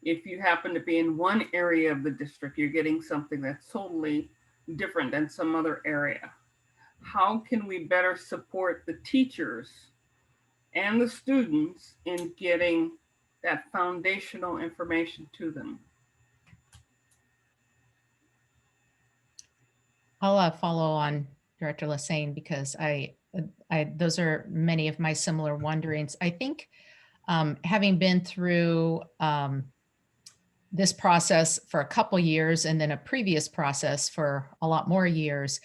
if you happen to be in one area of the district, you're getting something that's totally different than some other area. How can we better support the teachers and the students in getting that foundational information to them? I'll follow on Director Lassane, because those are many of my similar wonderings. I think having been through this process for a couple years and then a previous process for a lot more years,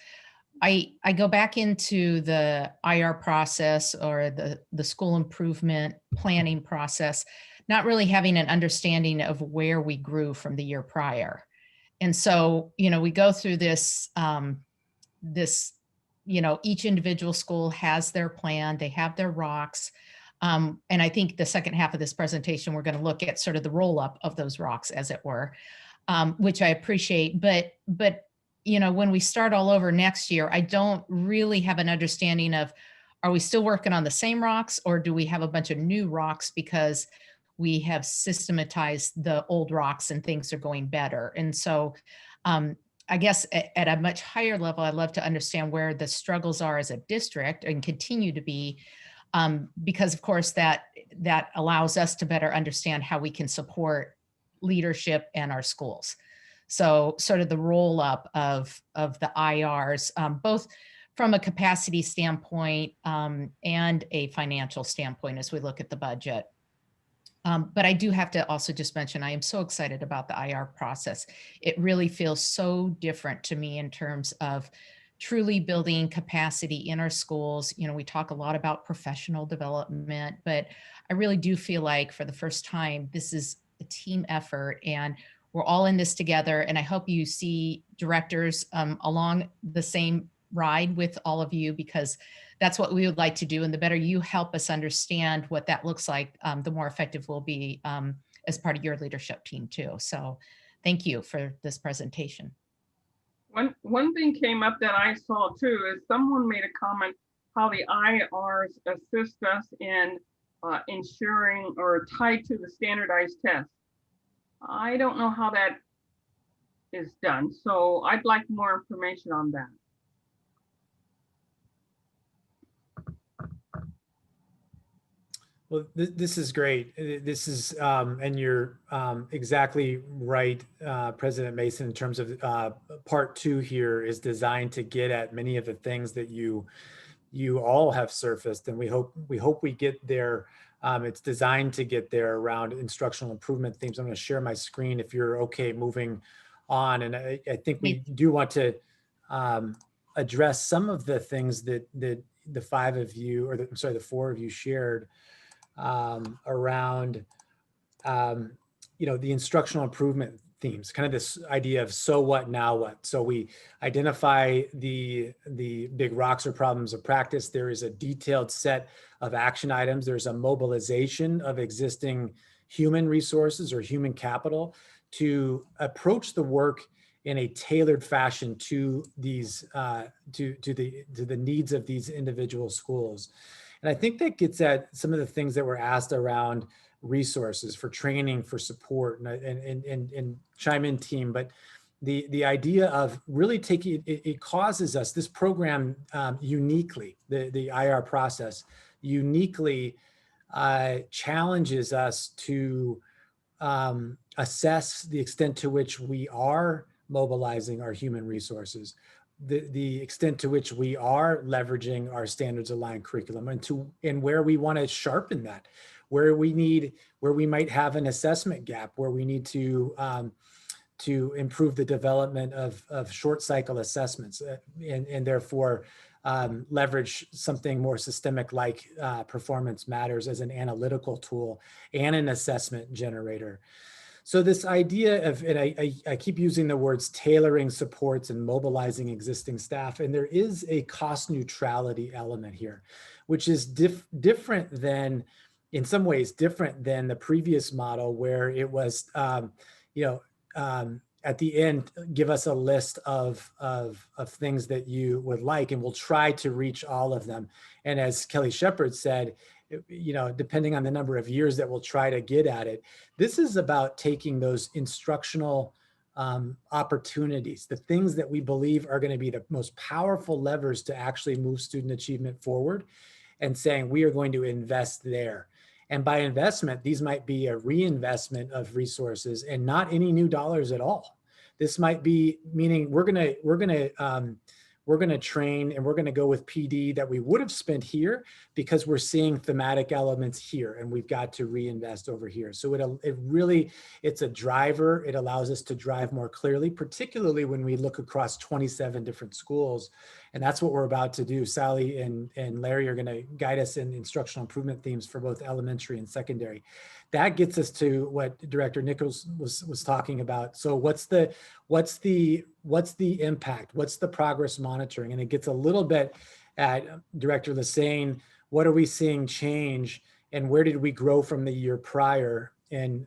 I go back into the IR process or the school improvement planning process, not really having an understanding of where we grew from the year prior. And so, we go through this each individual school has their plan, they have their rocks. And I think the second half of this presentation, we're going to look at sort of the roll up of those rocks, as it were, which I appreciate. But when we start all over next year, I don't really have an understanding of, are we still working on the same rocks, or do we have a bunch of new rocks because we have systematized the old rocks and things are going better? And so I guess at a much higher level, I'd love to understand where the struggles are as a district and continue to be, because of course that allows us to better understand how we can support leadership and our schools. So sort of the roll up of the IRs, both from a capacity standpoint and a financial standpoint as we look at the budget. But I do have to also just mention, I am so excited about the IR process. It really feels so different to me in terms of truly building capacity in our schools. We talk a lot about professional development, but I really do feel like for the first time, this is a team effort and we're all in this together. And I hope you see directors along the same ride with all of you, because that's what we would like to do. And the better you help us understand what that looks like, the more effective we'll be as part of your leadership team too. So thank you for this presentation. One thing came up that I saw too is someone made a comment how the IRs assist us in ensuring or tied to the standardized test. I don't know how that is done, so I'd like more information on that. Well, this is great. This is, and you're exactly right, President Mason, in terms of part 2 here is designed to get at many of the things that you all have surfaced, and we hope we get there. It's designed to get there around instructional improvement themes. I'm going to share my screen if you're okay moving on, and I think we do want to address some of the things that the 5 of you, or the 4 of you shared around the instructional improvement themes, kind of this idea of so what, now what. So we identify the big rocks or problems of practice. There is a detailed set of action items. There's a mobilization of existing human resources or human capital to approach the work in a tailored fashion to these to the needs of these individual schools. And I think that gets at some of the things that were asked around resources for training, for support, and chime in, team. But the idea of really taking it causes us, this program uniquely, the IR process uniquely challenges us to assess the extent to which we are mobilizing our human resources, the extent to which we are leveraging our standards aligned curriculum, and where we want to sharpen that, where we might have an assessment gap, where we need to improve the development of short cycle assessments, and therefore leverage something more systemic like performance matters as an analytical tool and an assessment generator. So this idea of, and I keep using the words tailoring supports and mobilizing existing staff, and there is a cost neutrality element here, which is different than, in some ways, different than the previous model where it was, at the end, give us a list of things that you would like, and we'll try to reach all of them. And as Kelly Shepard said, depending on the number of years that we'll try to get at it, this is about taking those instructional opportunities, the things that we believe are going to be the most powerful levers to actually move student achievement forward, and saying we are going to invest there. And by investment, these might be a reinvestment of resources and not any new dollars at all. This might be meaning we're going to train and we're going to go with PD that we would have spent here because we're seeing thematic elements here and we've got to reinvest over here. So it's a driver. It allows us to drive more clearly, particularly when we look across 27 different schools. And that's what we're about to do. Sally and Larry are going to guide us in instructional improvement themes for both elementary and secondary. that gets us to what Director Nichols was talking about. So what's the impact? What's the progress monitoring? And it gets a little bit at Director Lesane, what are we seeing change and where did we grow from the year prior? And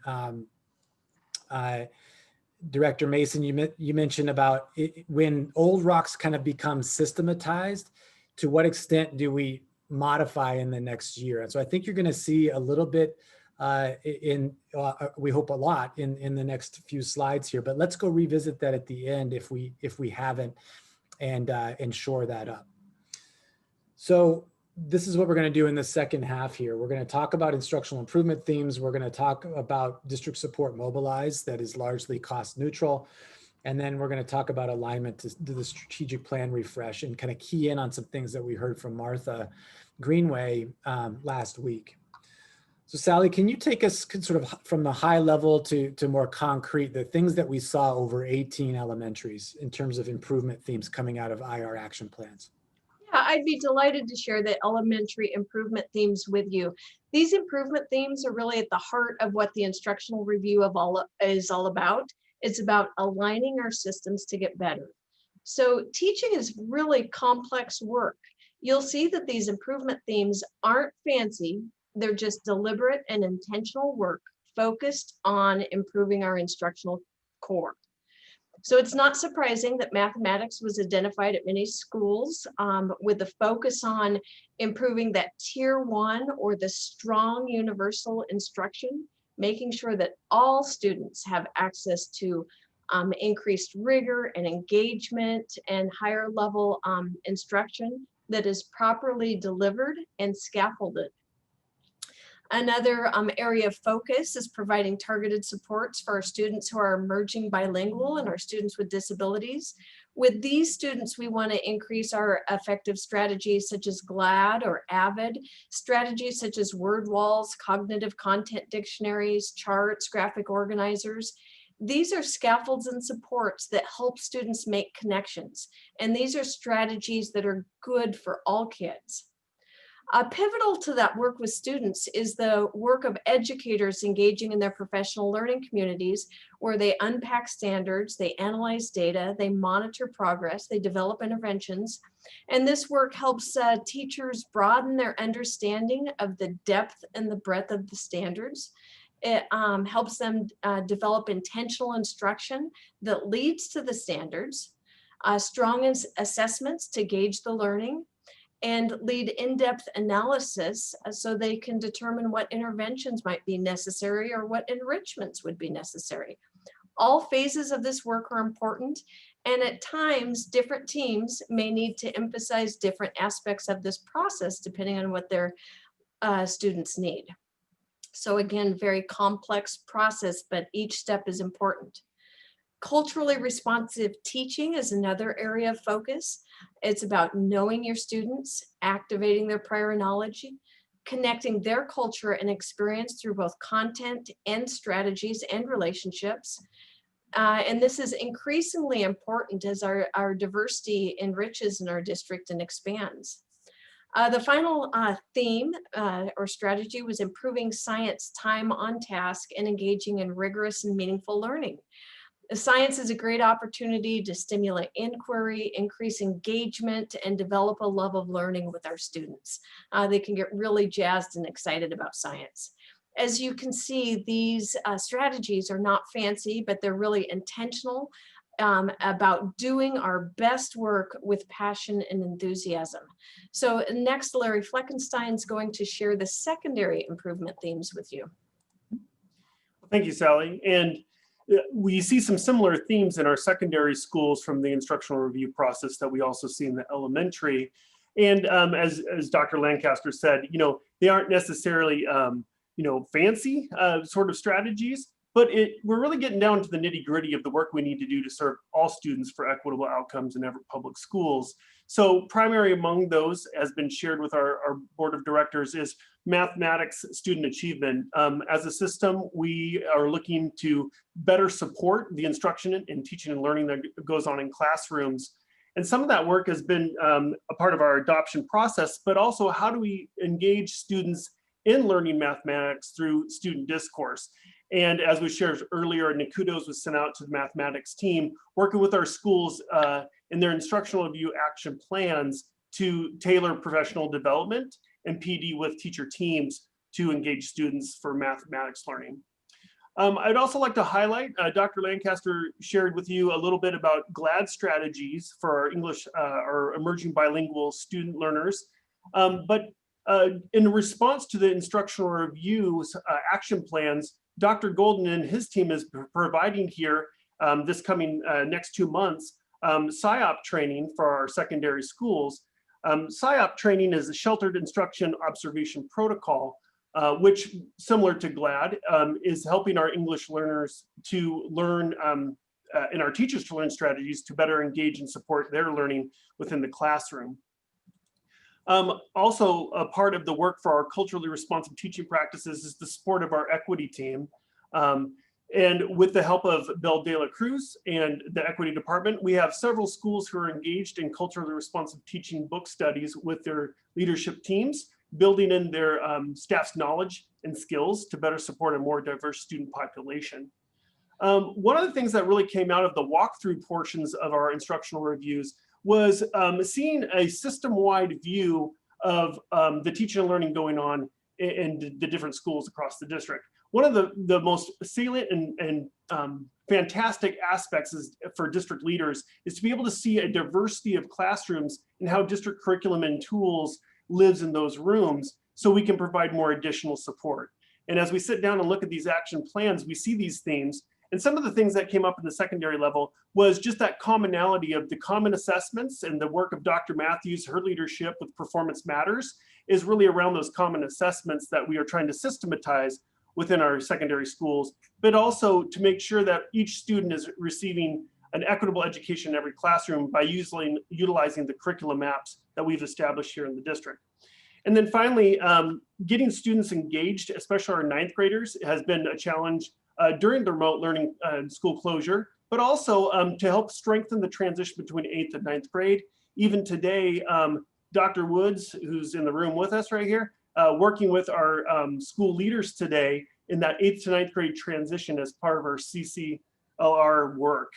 Director Mason, you mentioned about when old rocks kind of become systematized, to what extent do we modify in the next year? And so I think you're going to see a little bit we hope a lot in the next few slides here, but let's go revisit that at the end if we haven't, and shore that up. So this is what we're going to do in the second half here. We're going to talk about instructional improvement themes. We're going to talk about district support mobilized that is largely cost neutral. And then we're going to talk about alignment to the strategic plan refresh and kind of key in on some things that we heard from Martha Greenway last week. So Sally, can you take us sort of from the high level to more concrete, the things that we saw over 18 elementaries in terms of improvement themes coming out of IR action plans? Yeah, I'd be delighted to share the elementary improvement themes with you. These improvement themes are really at the heart of what the instructional review is all about. It's about aligning our systems to get better. So teaching is really complex work. You'll see that these improvement themes aren't fancy. They're just deliberate and intentional work focused on improving our instructional core. So it's not surprising that mathematics was identified at many schools with a focus on improving that tier 1 or the strong universal instruction, making sure that all students have access to increased rigor and engagement and higher level instruction that is properly delivered and scaffolded. Another area of focus is providing targeted supports for our students who are emerging bilingual and our students with disabilities. With these students, we want to increase our effective strategies such as GLAD or AVID, strategies such as word walls, cognitive content dictionaries, charts, graphic organizers. These are scaffolds and supports that help students make connections. And these are strategies that are good for all kids. Pivotal to that work with students is the work of educators engaging in their professional learning communities, where they unpack standards, they analyze data, they monitor progress, they develop interventions. And this work helps teachers broaden their understanding of the depth and the breadth of the standards. It helps them develop intentional instruction that leads to the standards, strong assessments to gauge the learning, and lead in-depth analysis so they can determine what interventions might be necessary or what enrichments would be necessary. All phases of this work are important, and at times different teams may need to emphasize different aspects of this process depending on what their students need. So again, very complex process, but each step is important. Culturally responsive teaching is another area of focus. It's about knowing your students, activating their prior knowledge, connecting their culture and experience through both content and strategies and relationships. And this is increasingly important as our diversity enriches in our district and expands. The final theme or strategy was improving science time on task and engaging in rigorous and meaningful learning. Science is a great opportunity to stimulate inquiry, increase engagement, and develop a love of learning with our students. They can get really jazzed and excited about science. As you can see, these strategies are not fancy, but they're really intentional about doing our best work with passion and enthusiasm. So next, Larry Fleckenstein is going to share the secondary improvement themes with you. Thank you, Sally. And we see some similar themes in our secondary schools from the instructional review process that we also see in the elementary. And as Dr. Lancaster said, they aren't necessarily, fancy sort of strategies, but we're really getting down to the nitty gritty of the work we need to do to serve all students for equitable outcomes in Everett Public Schools. So primary among those, has been shared with our board of directors, is mathematics student achievement. As a system, we are looking to better support the instruction and teaching and learning that goes on in classrooms. And some of that work has been a part of our adoption process, but also how do we engage students in learning mathematics through student discourse. And as we shared earlier, and kudos was sent out to the mathematics team, working with our schools in their instructional review action plans to tailor professional development and PD with teacher teams to engage students for mathematics learning. I'd also like to highlight, Dr. Lancaster shared with you a little bit about GLAD strategies for our English, our emerging bilingual student learners. But in response to the instructional reviews action plans, Dr. Golden and his team is providing here this coming next 2 months, SIOP training for our secondary schools. SIOP training is a sheltered instruction observation protocol, which, similar to GLAD, is helping our English learners to learn and our teachers to learn strategies to better engage and support their learning within the classroom. Also, a part of the work for our culturally responsive teaching practices is the support of our equity team. And with the help of Bill De La Cruz and the equity department, we have several schools who are engaged in culturally responsive teaching book studies with their leadership teams, building in their staff's knowledge and skills to better support a more diverse student population. One of the things that really came out of the walkthrough portions of our instructional reviews was seeing a system-wide view of the teaching and learning going on in the different schools across the district. One of the most salient and fantastic aspects for district leaders is to be able to see a diversity of classrooms and how district curriculum and tools lives in those rooms so we can provide more additional support. And as we sit down and look at these action plans, we see these themes. And some of the things that came up in the secondary level was just that commonality of the common assessments, and the work of Dr. Matthews, her leadership with Performance Matters is really around those common assessments that we are trying to systematize within our secondary schools, but also to make sure that each student is receiving an equitable education in every classroom by utilizing the curriculum maps that we've established here in the district. And then finally, getting students engaged, especially our 9th graders, has been a challenge during the remote learning school closure, but also to help strengthen the transition between 8th and 9th grade. Even today, Dr. Woods, who's in the room with us right here, working with our school leaders today in that 8th to 9th grade transition as part of our CCLR work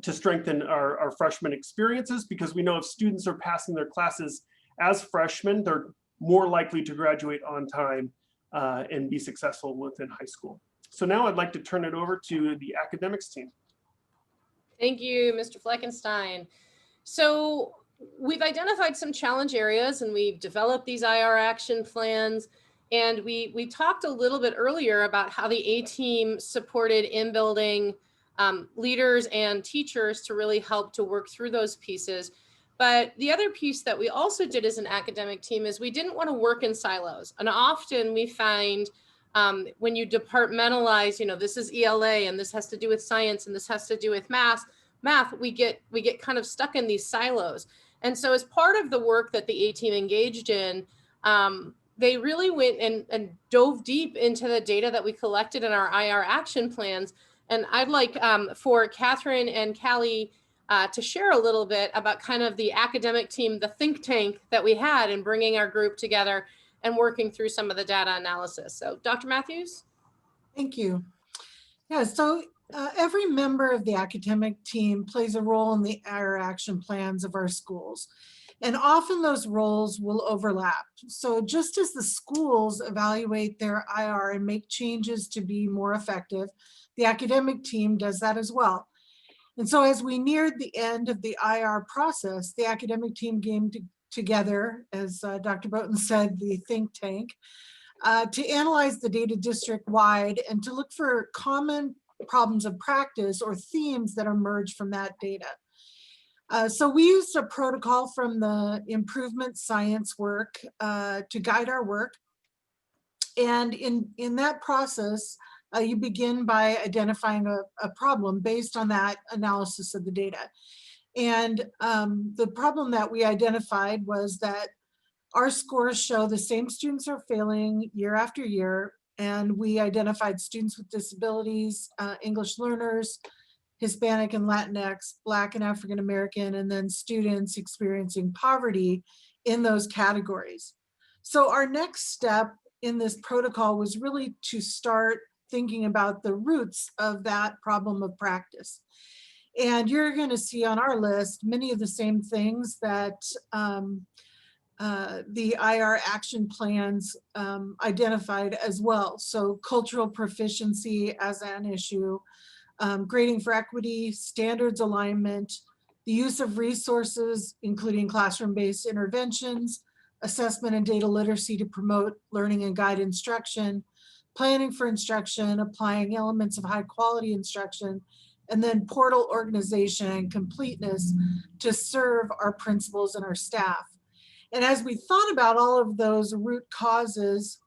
to strengthen our freshman experiences, because we know if students are passing their classes as freshmen, they're more likely to graduate on time and be successful within high school. So now I'd like to turn it over to the academics team. Thank you, Mr. Fleckenstein. So we've identified some challenge areas and we've developed these IR action plans. And we talked a little bit earlier about how the A-team supported in building leaders and teachers to really help to work through those pieces. But the other piece that we also did as an academic team is we didn't want to work in silos. And often we find when you departmentalize, you know, this is ELA and this has to do with science and this has to do with math, we get kind of stuck in these silos. And so as part of the work that the A-team engaged in, they really went and dove deep into the data that we collected in our IR action plans. And I'd like for Catherine and Callie to share a little bit about kind of the academic team, the think tank that we had in bringing our group together and working through some of the data analysis. So Dr. Matthews? Thank you. Yeah, so every member of the academic team plays a role in the IR action plans of our schools. And often those roles will overlap. So just as the schools evaluate their IR and make changes to be more effective, the academic team does that as well. And so as we neared the end of the IR process, the academic team came together, as Dr. Broughton said, the think tank, to analyze the data district-wide and to look for common problems of practice or themes that emerge from that data. So we used a protocol from the improvement science work to guide our work. And in that process, you begin by identifying a problem based on that analysis of the data. And the problem that we identified was that our scores show the same students are failing year after year. And we identified students with disabilities, English learners, Hispanic and Latinx, Black and African American, and then students experiencing poverty in those categories. So our next step in this protocol was really to start thinking about the roots of that problem of practice. And you're going to see on our list many of the same things that the IR action plans identified as well. So cultural proficiency as an issue, grading for equity, standards alignment, the use of resources, including classroom-based interventions, assessment and data literacy to promote learning and guide instruction, planning for instruction, applying elements of high quality instruction, and then portal organization and completeness to serve our principals and our staff. And as we thought about all of those root causes,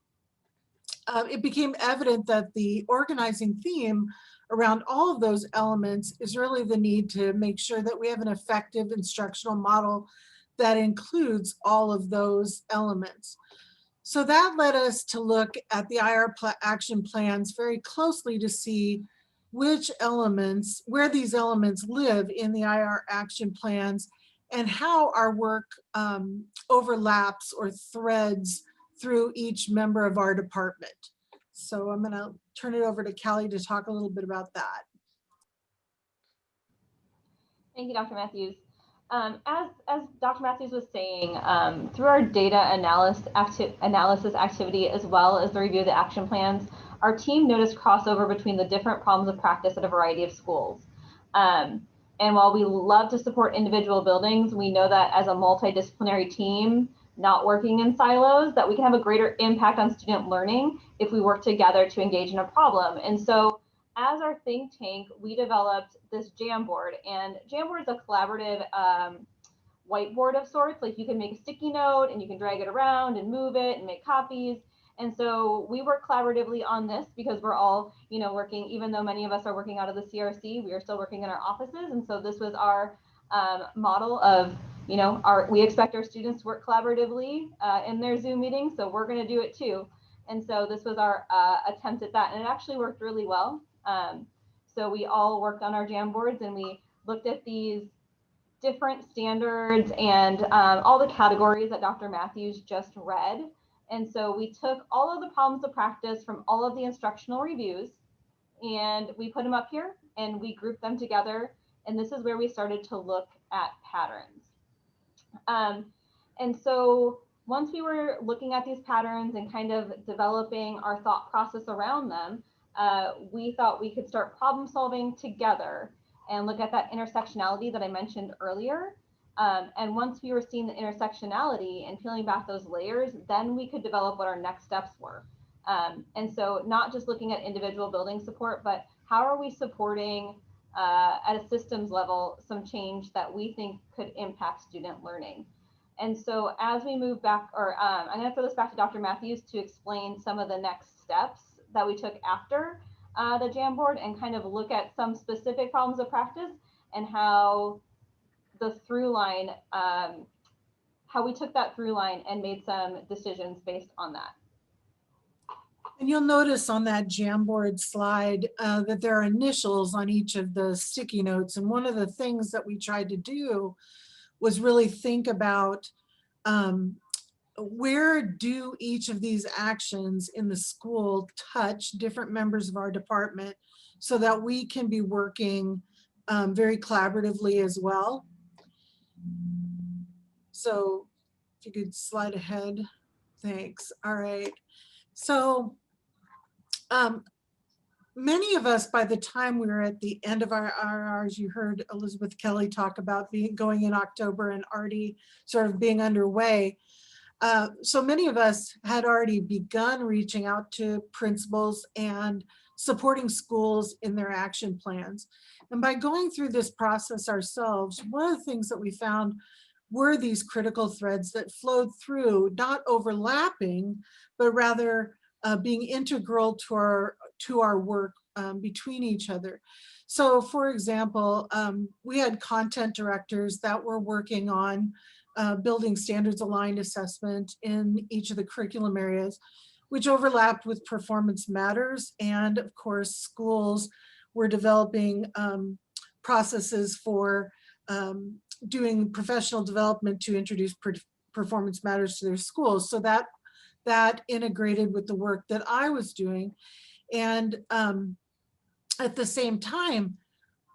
it became evident that the organizing theme around all of those elements is really the need to make sure that we have an effective instructional model that includes all of those elements. So that led us to look at the IR action plans very closely to see which elements, where these elements live in the IR action plans, and how our work overlaps or threads through each member of our department. So I'm going to turn it over to Callie to talk a little bit about that. Thank you, Dr. Matthews. As Dr. Matthews was saying, through our data analysis activity, as well as the review of the action plans, our team noticed crossover between the different problems of practice at a variety of schools. And while we love to support individual buildings, we know that as a multidisciplinary team, not working in silos, that we can have a greater impact on student learning if we work together to engage in a problem. And so as our think tank, we developed this Jamboard, and Jamboard is a collaborative whiteboard of sorts. Like, you can make a sticky note and you can drag it around and move it and make copies. And so we work collaboratively on this because we're all, working, even though many of us are working out of the CRC, we are still working in our offices. And so this was our model of, we expect our students to work collaboratively in their Zoom meetings, so we're going to do it too. And so this was our attempt at that, and it actually worked really well. So we all worked on our Jamboards, and we looked at these different standards and all the categories that Dr. Matthews just read. And so we took all of the problems of practice from all of the instructional reviews, and we put them up here and we grouped them together. And this is where we started to look at patterns. And so once we were looking at these patterns and kind of developing our thought process around them, we thought we could start problem solving together and look at that intersectionality that I mentioned earlier. And once we were seeing the intersectionality and peeling back those layers, then we could develop what our next steps were. And so not just looking at individual building support, but how are we supporting at a systems level some change that we think could impact student learning. And so as we move back, or I'm going to throw this back to Dr. Matthews to explain some of the next steps that we took after the Jamboard, and kind of look at some specific problems of practice and how the through line, how we took that through line and made some decisions based on that. And you'll notice on that Jamboard slide that there are initials on each of the sticky notes. And one of the things that we tried to do was really think about where do each of these actions in the school touch different members of our department so that we can be working very collaboratively as well. So if you could slide ahead, thanks. All right. So many of us, by the time we were at the end of our IRRs, you heard Elizabeth Kelly talk about going in October and already sort of being underway. So many of us had already begun reaching out to principals and supporting schools in their action plans. And by going through this process ourselves, one of the things that we found were these critical threads that flowed through, not overlapping, but rather being integral to our work between each other. So for example, we had content directors that were working on building standards aligned assessment in each of the curriculum areas, which overlapped with performance matters. And of course, schools were developing processes for doing professional development to introduce performance matters to their schools. So that that integrated with the work that I was doing. And at the same time,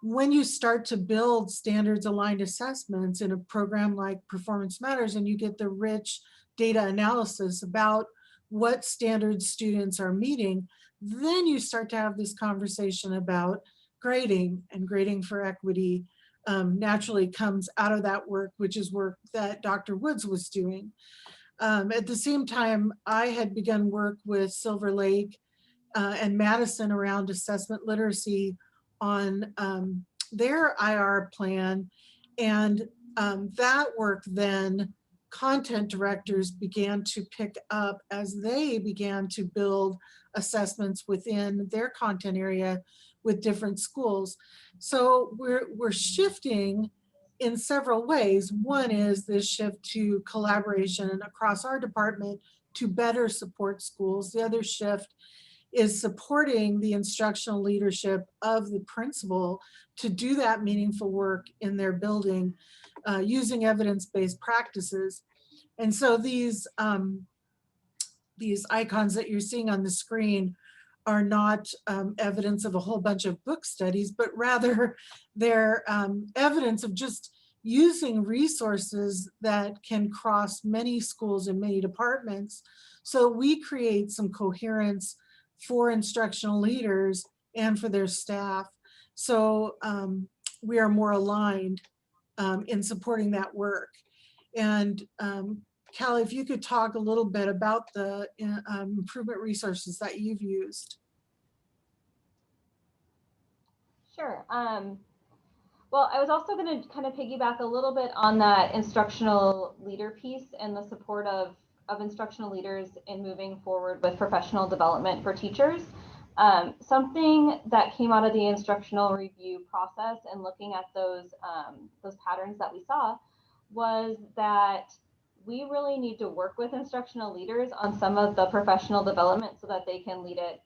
when you start to build standards aligned assessments in a program like Performance Matters, and you get the rich data analysis about what standards students are meeting, then you start to have this conversation about grading, and grading for equity naturally comes out of that work, which is work that Dr. Woods was doing. At the same time, I had begun work with Silver Lake and Madison around assessment literacy on their IR plan. And that work then content directors began to pick up as they began to build assessments within their content area with different schools. So we're shifting in several ways. One is this shift to collaboration across our department to better support schools. The other shift is supporting the instructional leadership of the principal to do that meaningful work in their building using evidence-based practices. And so these icons that you're seeing on the screen are not evidence of a whole bunch of book studies, but rather they're evidence of just using resources that can cross many schools and many departments. So we create some coherence for instructional leaders and for their staff. So we are more aligned in supporting that work. And Callie, if you could talk a little bit about the improvement resources that you've used. Sure. Well, I was also going to kind of piggyback a little bit on that instructional leader piece and the support of instructional leaders in moving forward with professional development for teachers. Something that came out of the instructional review process and looking at those patterns that we saw was that we really need to work with instructional leaders on some of the professional development so that they can lead it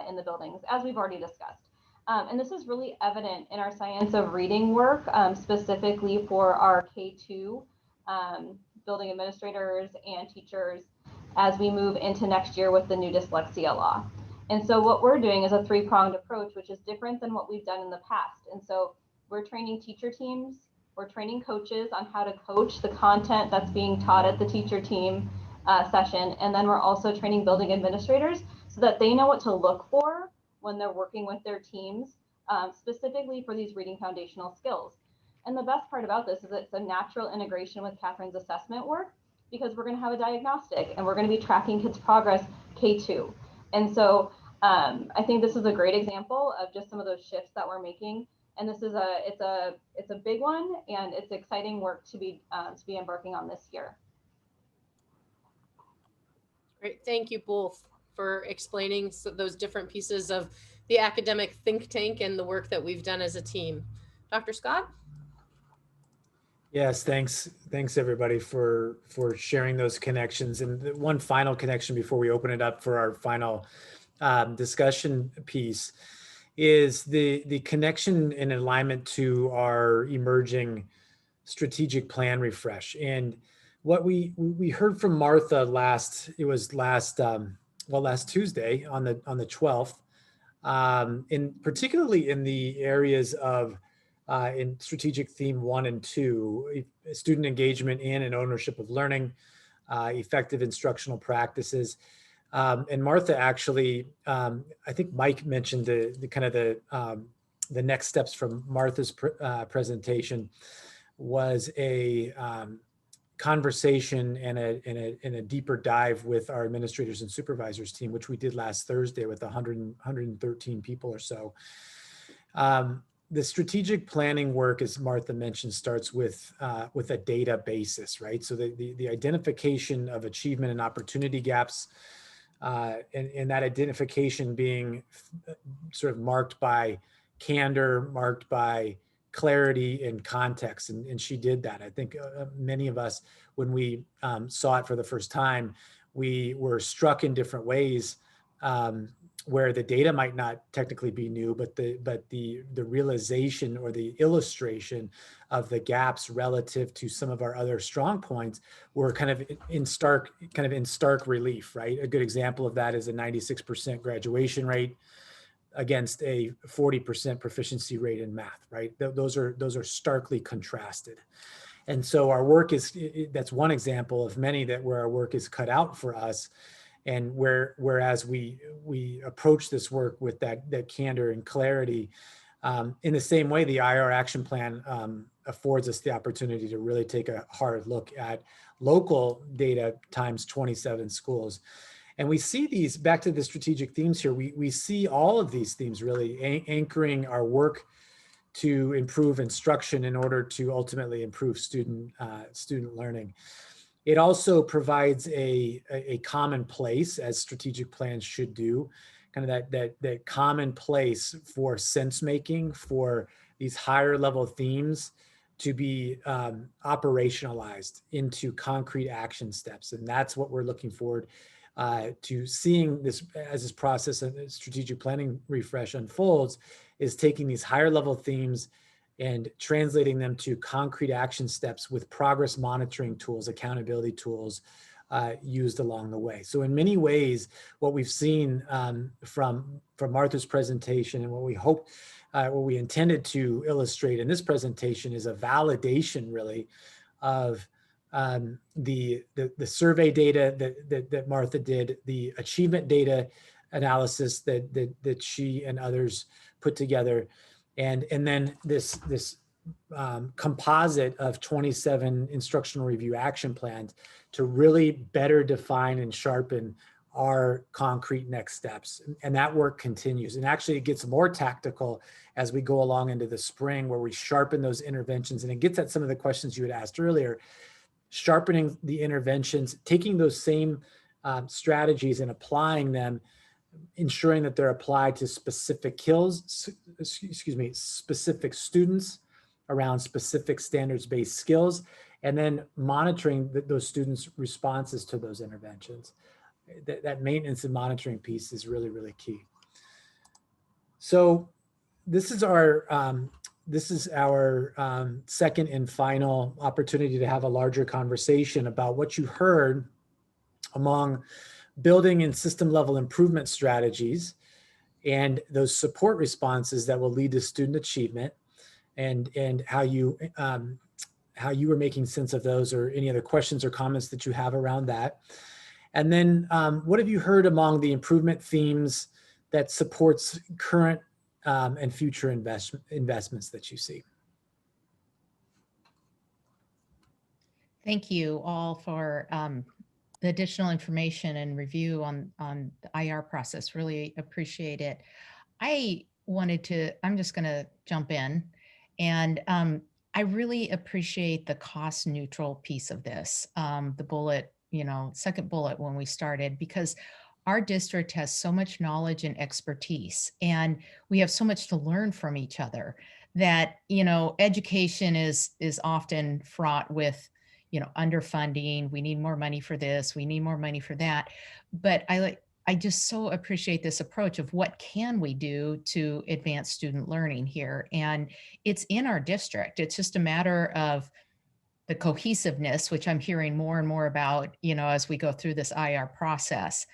in the buildings, as we've already discussed. And this is really evident in our science of reading work, specifically for our K2 building administrators and teachers as we move into next year with the new dyslexia law. And so what we're doing is a three-pronged approach, which is different than what we've done in the past. And so we're training teacher teams, we're training coaches on how to coach the content that's being taught at the teacher team session. And then we're also training building administrators so that they know what to look for when they're working with their teams, specifically for these reading foundational skills. And the best part about this is it's a natural integration with Catherine's assessment work, because we're going to have a diagnostic and we're going to be tracking kids' progress K2. And so I think this is a great example of just some of those shifts that we're making. And this is it's a big one, and it's exciting work to be embarking on this year. Great, thank you both for explaining those different pieces of the academic think tank and the work that we've done as a team. Dr. Scott? Yes, thanks everybody for sharing those connections. And one final connection before we open it up for our final discussion piece is the connection and alignment to our emerging strategic plan refresh. And what we heard from Martha last Tuesday on the 12th, particularly in the areas of in strategic theme 1 and 2, student engagement in and ownership of learning, effective instructional practices. And Martha actually, I think Mike mentioned the next steps from Martha's presentation was a conversation and a deeper dive with our administrators and supervisors team, which we did last Thursday with 113 people or so. The strategic planning work, as Martha mentioned, starts with a data basis, right? So the identification of achievement and opportunity gaps, and that identification being sort of marked by candor, marked by clarity and context, and she did that. I think many of us, when we saw it for the first time, we were struck in different ways where the data might not technically be new, but the realization or the illustration of the gaps relative to some of our other strong points were kind of in stark relief, right? A good example of that is a 96% graduation rate against a 40% proficiency rate in math, right? Those are starkly contrasted. And so our work that's one example of many where our work is cut out for us. And whereas we approach this work with that candor and clarity, in the same way, the IR action plan affords us the opportunity to really take a hard look at local data times 27 schools. And we see these, back to the strategic themes here, we see all of these themes really anchoring our work to improve instruction in order to ultimately improve student learning. It also provides a common place, as strategic plans should do, kind of that common place for sense making, for these higher level themes to be operationalized into concrete action steps. And that's what we're looking forward to seeing this as this process of strategic planning refresh unfolds, is taking these higher level themes and translating them to concrete action steps with progress monitoring tools, accountability tools used along the way. So in many ways, what we've seen from Martha's presentation and what we intended to illustrate in this presentation is a validation really of the survey data that Martha did, the achievement data analysis that she and others put together, and then this composite of 27 instructional review action plans to really better define and sharpen our concrete next steps. And that work continues. And actually it gets more tactical as we go along into the spring, where we sharpen those interventions. And it gets at some of the questions you had asked earlier, sharpening the interventions, taking those same strategies and applying them, ensuring that they're applied to specific specific students around specific standards-based skills, and then monitoring those students' responses to those interventions. That maintenance and monitoring piece is really, really key. So this is our second and final opportunity to have a larger conversation about what you heard among building and system level improvement strategies and those support responses that will lead to student achievement, and how you were making sense of those, or any other questions or comments that you have around that. And then what have you heard among the improvement themes that supports current and future investments that you see? Thank you all for the additional information and review on the IR process. Really appreciate it. I'm just going to jump in, and I really appreciate the cost neutral piece of this, the bullet, second bullet when we started, because our district has so much knowledge and expertise, and we have so much to learn from each other that, education is often fraught with, underfunding. We need more money for this. We need more money for that. But I just so appreciate this approach of what can we do to advance student learning here. And it's in our district. It's just a matter of the cohesiveness, which I'm hearing more and more about, as we go through this IR process.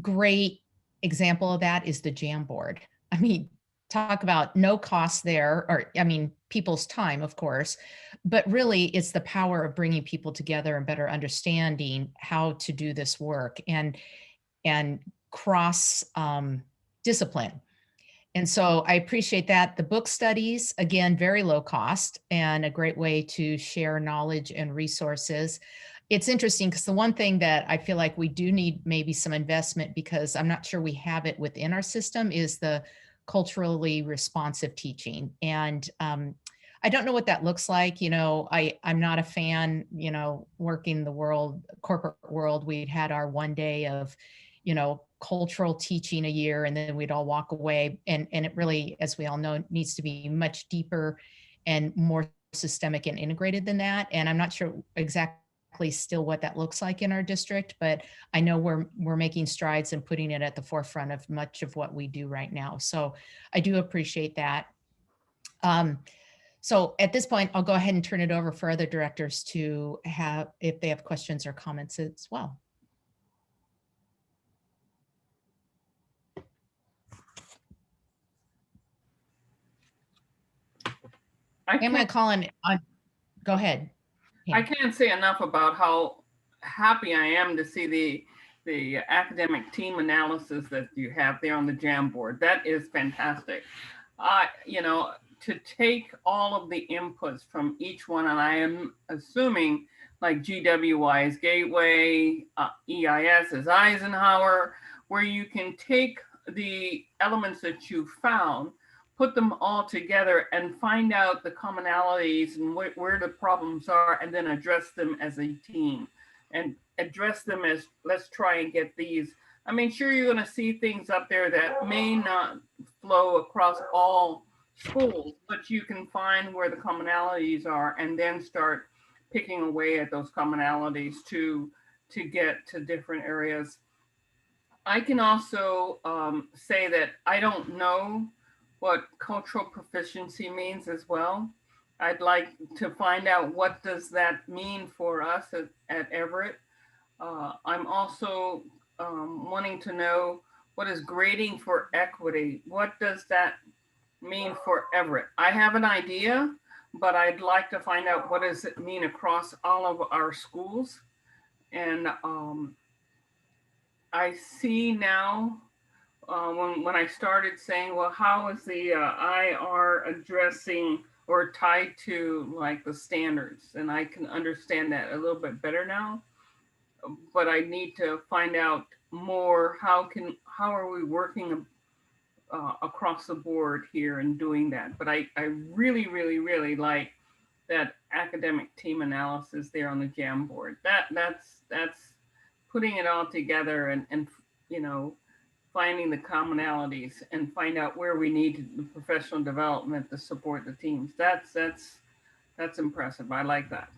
Great example of that is the Jamboard. I mean, talk about no cost there, or people's time, of course, but really it's the power of bringing people together and better understanding how to do this work and cross discipline. And so I appreciate that. The book studies, again, very low cost and a great way to share knowledge and resources. It's interesting because the one thing that I feel like we do need maybe some investment, because I'm not sure we have it within our system, is the culturally responsive teaching. And I don't know what that looks like. I'm not a fan, working the corporate world. We'd had our one day of, cultural teaching a year, and then we'd all walk away. And it really, as we all know, needs to be much deeper and more systemic and integrated than that. And I'm not sure exactly exactly still what that looks like in our district, but I know we're making strides and putting it at the forefront of much of what we do right now. So I do appreciate that. So at this point, I'll go ahead and turn it over for other directors to have, if they have questions or comments as well. I'm going to call on, go ahead. I can't say enough about how happy I am to see the academic team analysis that you have there on the Jamboard. That is fantastic. You know, to take all of the inputs from each one, and I am assuming like GWI is Gateway, EIS is Eisenhower, where you can take the elements that you found, put them all together and find out the commonalities and where the problems are, and then address them as a team and address them as, let's try and get these. I mean, sure, you're going to see things up there that may not flow across all schools, but you can find where the commonalities are and then start picking away at those commonalities to get to different areas. I can also say that I don't know what cultural proficiency means as well. I'd like to find out what does that mean for us at Everett. I'm also wanting to know what is grading for equity. What does that mean for Everett? I have an idea, but I'd like to find out what does it mean across all of our schools. And I see now when I started saying, well, how is the IR addressing or tied to like the standards? And I can understand that a little bit better now, but I need to find out more. How are we working across the board here and doing that? But I really, really, really like that academic team analysis there on the Jamboard. That's putting it all together and you know, finding the commonalities and find out where we need the professional development to support the teams. That's impressive. I like that.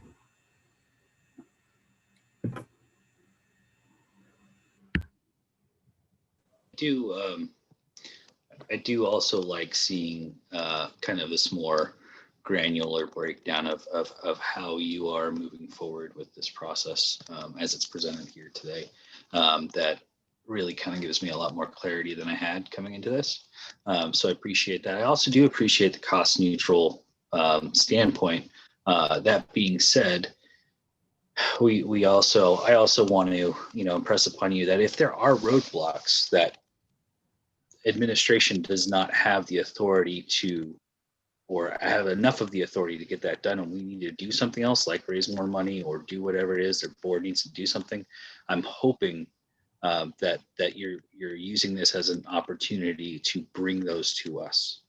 I do also like seeing kind of this more granular breakdown of how you are moving forward with this process as it's presented here today. That really kind of gives me a lot more clarity than I had coming into this. So I appreciate that. I also do appreciate the cost neutral standpoint. That being said, I also want to, you know, impress upon you that if there are roadblocks that administration does not have the authority to, or have enough of the authority to get that done, and we need to do something else like raise more money or do whatever it is, their board needs to do something, I'm hoping that you're using this as an opportunity to bring those to us.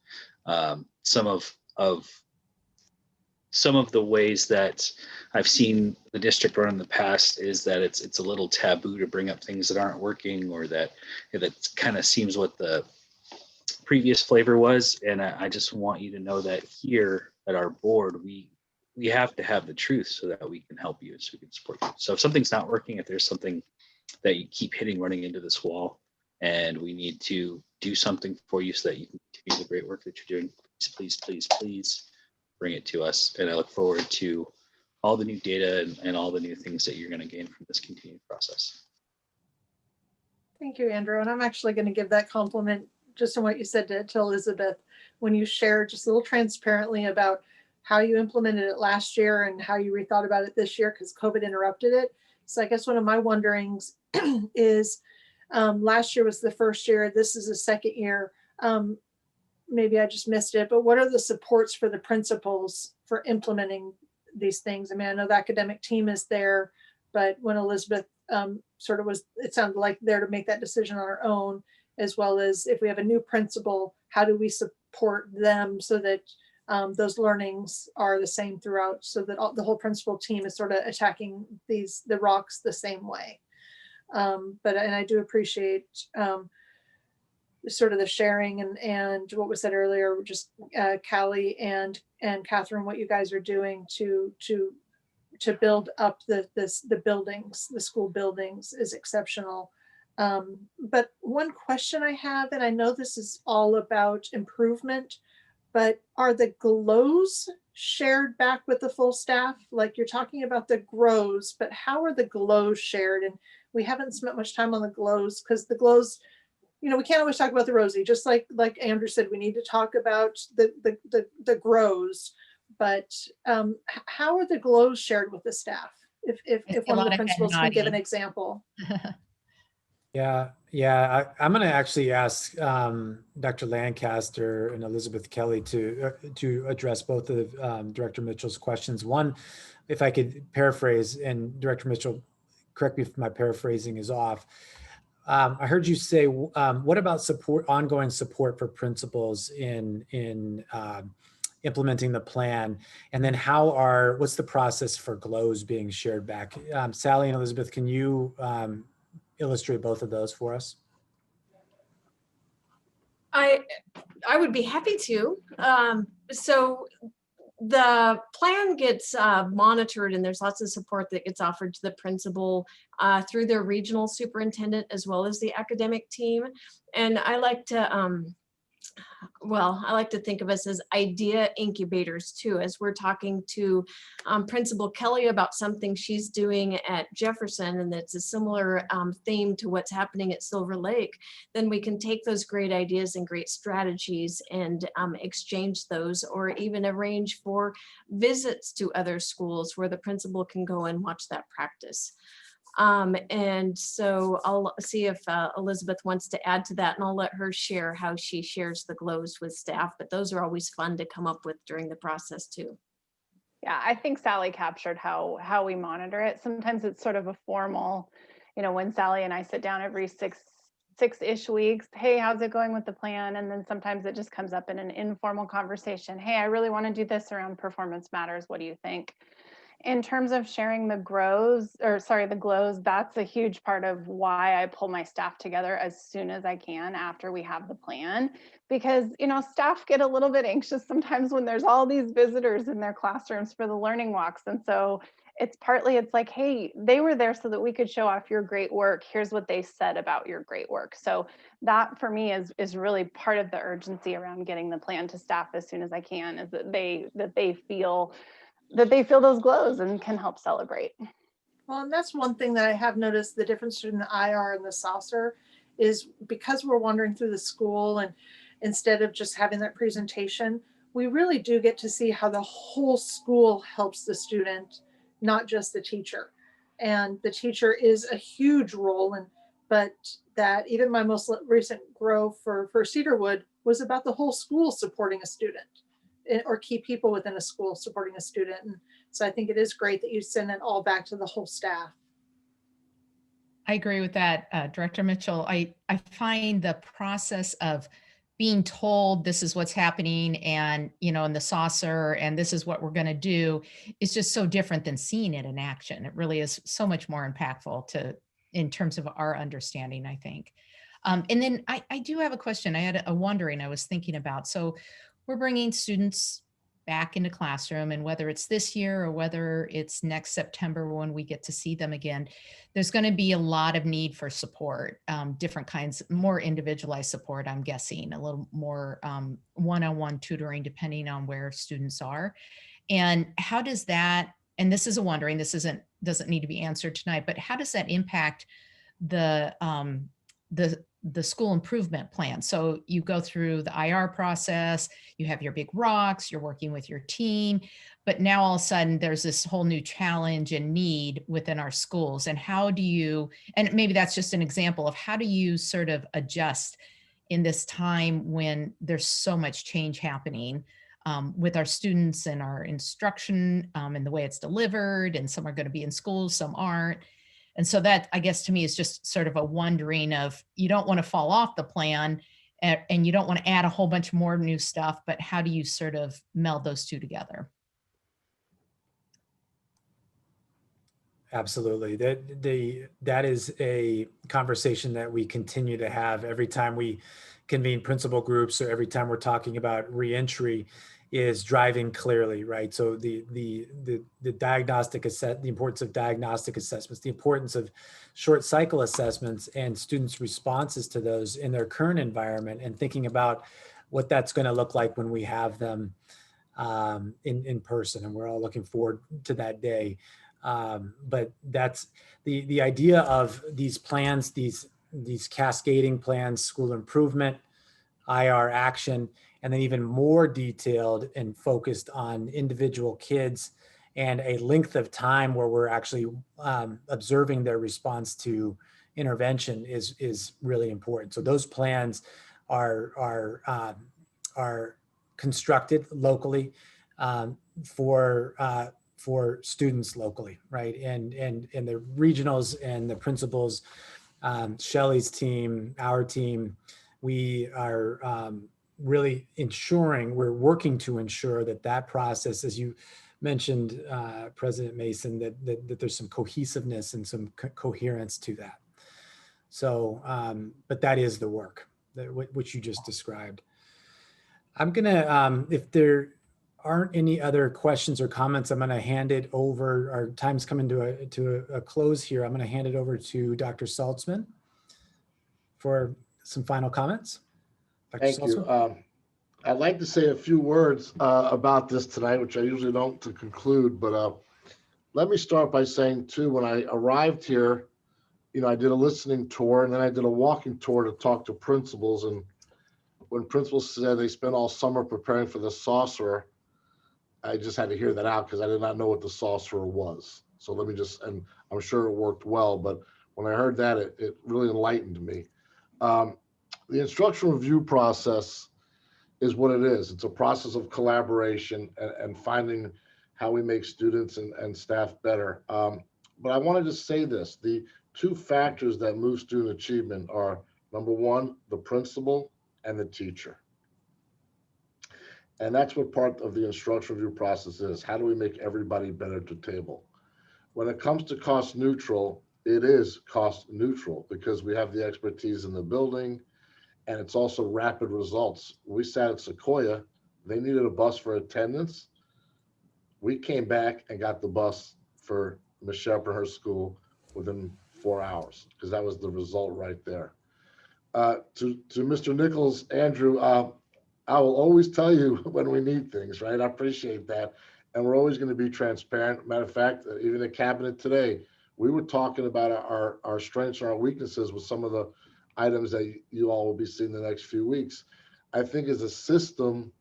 Some of the ways that I've seen the district run in the past is that it's a little taboo to bring up things that aren't working, or that kind of seems what the previous flavor was. And I just want you to know that here at our board, we have to have the truth so that we can help you, so we can support you. So if something's not working, if there's something that you keep running into this wall, and we need to do something for you so that you can continue the great work that you're doing, please bring it to us. And I look forward to all the new data and all the new things that you're going to gain from this continued process. Thank you, Andrew. And I'm actually going to give that compliment just on what you said to Elizabeth, when you shared just a little transparently about how you implemented it last year and how you rethought about it this year because COVID interrupted it. So I guess one of my wonderings is last year was the first year, this is the second year. Maybe I just missed it, but what are the supports for the principals for implementing these things? I mean, I know the academic team is there, but when Elizabeth sort of was, it sounded like there to make that decision on her own, as well as if we have a new principal, how do we support them so that those learnings are the same throughout, so that the whole principal team is sort of attacking the rocks the same way. And I do appreciate sort of the sharing and what was said earlier, just Callie and Catherine, what you guys are doing to to build up the buildings, the school buildings is exceptional. But one question I have, and I know this is all about improvement, but are the GLOWs shared back with the full staff? Like you're talking about the GROWs, but how are the GLOWs shared? And we haven't spent much time on the GLOWs because the GLOWs, you know, we can't always talk about the rosy, just like Andrew said, we need to talk about the GROWs, but how are the GLOWs shared with the staff? If one of the principals can give an example. Yeah. I'm going to actually ask Dr. Lancaster and Elizabeth Kelly to address both of Director Mitchell's questions. One, if I could paraphrase, and Director Mitchell, correct me if my paraphrasing is off. I heard you say, what about ongoing support for principals in implementing the plan? And then what's the process for GLOWs being shared back? Sally and Elizabeth, can you illustrate both of those for us? I would be happy to. So the plan gets monitored, and there's lots of support that gets offered to the principal through their regional superintendent as well as the academic team. And I like to think of us as idea incubators too, as we're talking to Principal Kelly about something she's doing at Jefferson, and that's a similar theme to what's happening at Silver Lake. Then we can take those great ideas and great strategies and exchange those, or even arrange for visits to other schools where the principal can go and watch that practice. And so I'll see if Elizabeth wants to add to that, and I'll let her share how she shares the GLOWs with staff, but those are always fun to come up with during the process too. Yeah, I think Sally captured how we monitor it. Sometimes it's sort of a formal, you know, when Sally and I sit down every six-ish weeks, hey, how's it going with the plan? And then sometimes it just comes up in an informal conversation. Hey, I really want to do this around performance matters. What do you think? In terms of sharing the GLOWs, that's a huge part of why I pull my staff together as soon as I can after we have the plan, because, you know, staff get a little bit anxious sometimes when there's all these visitors in their classrooms for the learning walks. And so it's like, hey, they were there so that we could show off your great work. Here's what they said about your great work. So that for me is really part of the urgency around getting the plan to staff as soon as I can, is that they feel those GLOWs and can help celebrate. Well, and that's one thing that I have noticed, the difference between the IR and the saucer is because we're wandering through the school, and instead of just having that presentation, we really do get to see how the whole school helps the student, not just the teacher. And the teacher is a huge role, but that even my most recent GROW for Cedarwood was about the whole school supporting a student, or key people within a school supporting a student. And so I think it is great that you send it all back to the whole staff. I agree with that, Director Mitchell. I find the process of being told this is what's happening, and, you know, in the saucer, and this is what we're going to do, is just so different than seeing it in action. It really is so much more impactful in terms of our understanding, I think. And then I do have a question. I had a wondering I was thinking about. So we're bringing students back into classroom, and whether it's this year or whether it's next September when we get to see them again, there's going to be a lot of need for support, different kinds, more individualized support, I'm guessing, a little more one-on-one tutoring depending on where students are. And how does that, and this is a wondering, this doesn't need to be answered tonight, but how does that impact the school improvement plan? So you go through the IR process, you have your big rocks, you're working with your team, but now all of a sudden there's this whole new challenge and need within our schools. And how do you, and maybe that's just an example of how do you sort of adjust in this time when there's so much change happening with our students and our instruction and the way it's delivered, and some are going to be in schools, some aren't. And so that, I guess, to me is just sort of a wondering of, you don't want to fall off the plan and you don't want to add a whole bunch more new stuff, but how do you sort of meld those two together? Absolutely. That is a conversation that we continue to have every time we convene principal groups or every time we're talking about reentry, is driving clearly, right? So the diagnostic the importance of diagnostic assessments, the importance of short cycle assessments and students' responses to those in their current environment, and thinking about what that's going to look like when we have them in person. And we're all looking forward to that day. But that's the idea of these plans, these cascading plans, school improvement, IR action, and then even more detailed and focused on individual kids and a length of time where we're actually observing their response to intervention is really important. So those plans are constructed locally for students locally, right? And the regionals and the principals, Shelley's team, our team, we are really ensuring, we're working to ensure that process, as you mentioned, President Mason, that there's some cohesiveness and some coherence to that. So, but that is the work which you just described. I'm gonna, if there aren't any other questions or comments, I'm gonna hand it over. Our time's coming to a close here. I'm gonna hand it over to Dr. Saltzman for some final comments. Dr. Thank you. I'd like to say a few words about this tonight, which I usually don't to conclude, but let me start by saying too, when I arrived here, you know, I did a listening tour and then I did a walking tour to talk to principals. And when principals said they spent all summer preparing for the sorcerer, I just had to hear that out because I did not know what the sorcerer was. So let me just, and I'm sure it worked well, but when I heard that, it really enlightened me. The instructional review process is what it is. It's a process of collaboration and finding how we make students and staff better. But I want to just say this, the two factors that move student achievement are, number one, the principal and the teacher. And that's what part of the instructional review process is. How do we make everybody better at the table? When it comes to cost neutral, it is cost neutral because we have the expertise in the building and it's also rapid results. We sat at Sequoia, they needed a bus for attendance. We came back and got the bus for Ms. Shepard and her school within 4 hours because that was the result right there. To Mr. Nichols, Andrew, I will always tell you when we need things, right? I appreciate that. And we're always going to be transparent. Matter of fact, even in cabinet today, we were talking about our strengths and our weaknesses with some of the items that you all will be seeing the next few weeks. I think as a system,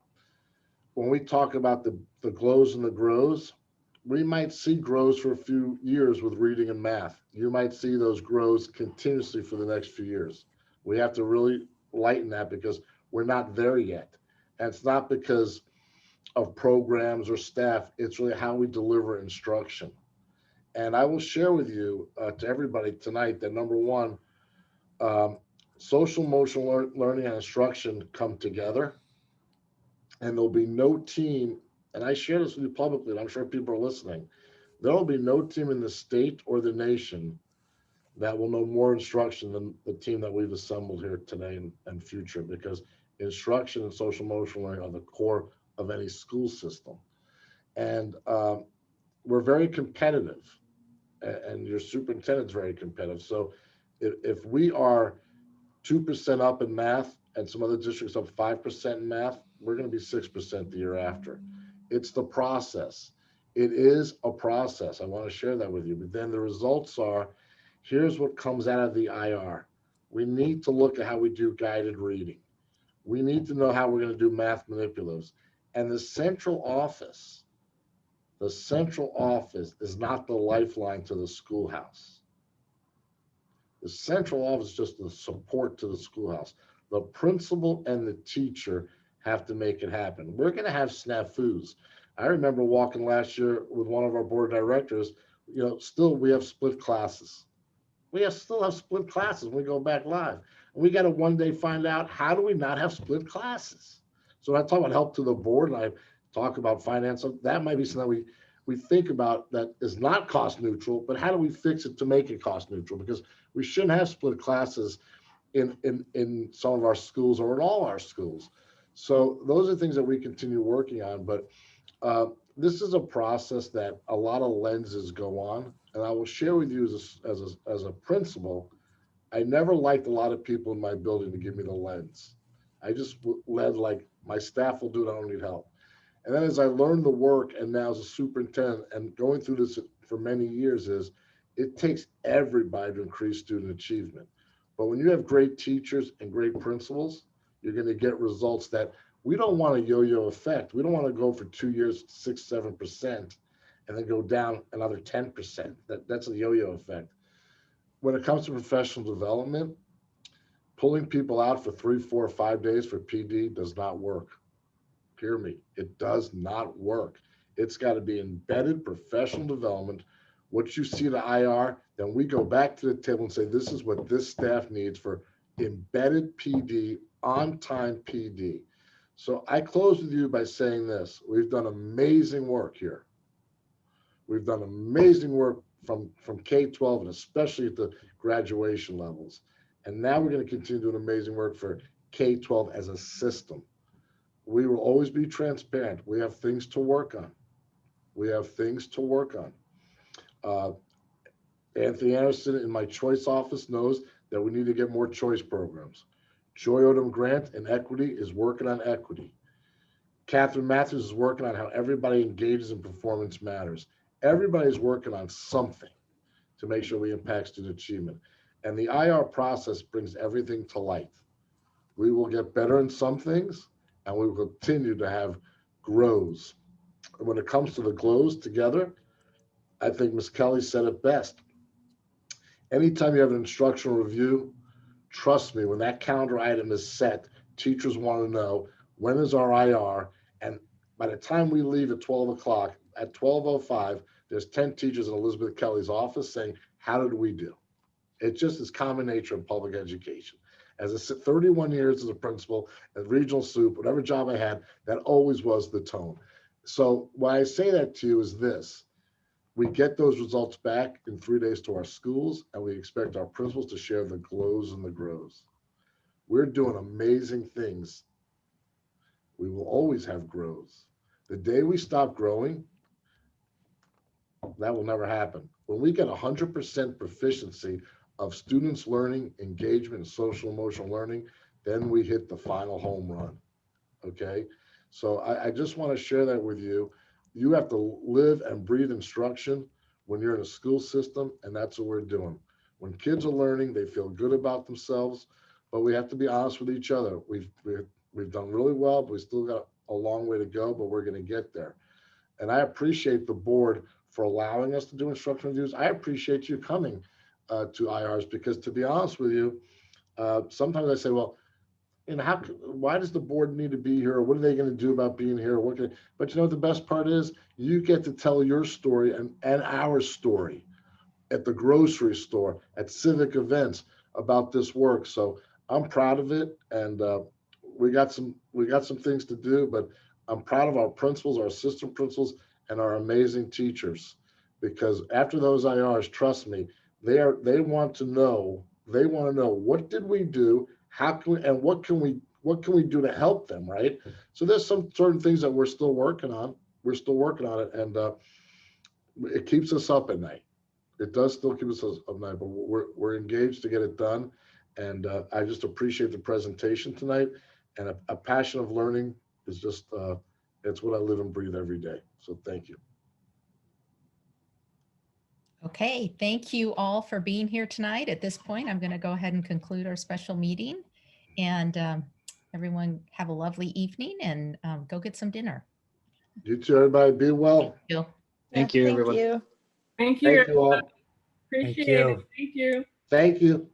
when we talk about the glows and the grows, we might see grows for a few years with reading and math. You might see those grows continuously for the next few years. We have to really lighten that because we're not there yet. And it's not because of programs or staff, it's really how we deliver instruction. And I will share with you to everybody tonight that number one, social emotional learning and instruction come together and there'll be no team, and I share this with you publicly, and I'm sure people are listening, there will be no team in the state or the nation that will know more instruction than the team that we've assembled here today and future, because instruction and social emotional learning are the core of any school system. And we're very competitive, and your superintendent's very competitive. So if we are 2% up in math and some other districts up 5% in math, we're going to be 6% the year after. It's the process. It is a process. I want to share that with you. But then the results are, here's what comes out of the IR. We need to look at how we do guided reading. We need to know how we're going to do math manipulatives. And the central office is not the lifeline to the schoolhouse. The central office is just the support to the schoolhouse. The principal and the teacher have to make it happen. We're going to have snafus. I remember walking last year with one of our board of directors, you know, still we have split classes. Still have split classes when we go back live. And we got to one day find out, how do we not have split classes? So when I talk about help to the board and I talk about finance, that might be something we think about that is not cost neutral, but how do we fix it to make it cost neutral? Because we shouldn't have split classes in some of our schools or in all our schools. So those are things that we continue working on, but this is a process that a lot of lenses go on. And I will share with you as a principal, I never liked a lot of people in my building to give me the lens. I just led like my staff will do it, I don't need help. And then as I learned the work and now as a superintendent and going through this for many years is it takes everybody to increase student achievement. But when you have great teachers and great principals, you're going to get results that we don't want a yo-yo effect. We don't want to go for 2 years, 6, 7%, and then go down another 10%. That's a yo-yo effect. When it comes to professional development, pulling people out for 3, 4, 5 days for PD does not work. Hear me, it does not work. It's got to be embedded professional development. What you see the IR, then we go back to the table and say, this is what this staff needs for embedded PD, on-time PD. So I close with you by saying this. We've done amazing work here. We've done amazing work from K-12 and especially at the graduation levels. And now we're going to continue doing amazing work for K-12 as a system. We will always be transparent. We have things to work on. We have things to work on. Anthony Anderson in my choice office knows that we need to get more choice programs. Joy Odom Grant in equity is working on equity. Catherine Matthews is working on how everybody engages in performance matters. Everybody's working on something to make sure we impact student achievement. And the IR process brings everything to light. We will get better in some things, and we will continue to have grows. And when it comes to the glows together, I think Ms. Kelly said it best. Anytime you have an instructional review, trust me, when that calendar item is set, teachers want to know when is our IR, and by the time we leave at 12 o'clock, at 12:05, there's 10 teachers in Elizabeth Kelly's office saying, how did we do? It just is common nature of public education. As I said, 31 years as a principal at Regional Soup, whatever job I had, that always was the tone. So why I say that to you is this. We get those results back in 3 days to our schools, and we expect our principals to share the glows and the grows. We're doing amazing things. We will always have grows. The day we stop growing, that will never happen. When we get 100% proficiency of students learning, engagement, and social emotional learning, then we hit the final home run, okay? So I just want to share that with you. You have to live and breathe instruction when you're in a school system, and that's what we're doing. When kids are learning, they feel good about themselves, but we have to be honest with each other. We've done really well, but we still got a long way to go, but we're going to get there. And I appreciate the board for allowing us to do instructional reviews. I appreciate you coming to IRs, because to be honest with you, sometimes I say, well, and why does the board need to be here? Or what are they going to do about being here? But you know what the best part is? You get to tell your story and our story at the grocery store, at civic events about this work. So I'm proud of it, and we got some things to do, but I'm proud of our principals, our assistant principals, and our amazing teachers, because after those IRs, trust me, they want to know what did we do, how can we, and what can we do to help them, right? So there's some certain things that we're still working on. We're still working on it, and it keeps us up at night. It does still keep us up at night, but we're engaged to get it done. And I just appreciate the presentation tonight, and a passion of learning is just, it's what I live and breathe every day. So thank you. Okay, thank you all for being here tonight. At this point, I'm going to go ahead and conclude our special meeting, and everyone have a lovely evening, and go get some dinner. You too, everybody. Be well. Thank you. Thank you, everyone. Thank you. Thank you all. Appreciate Thank you. it. Thank you. Thank you.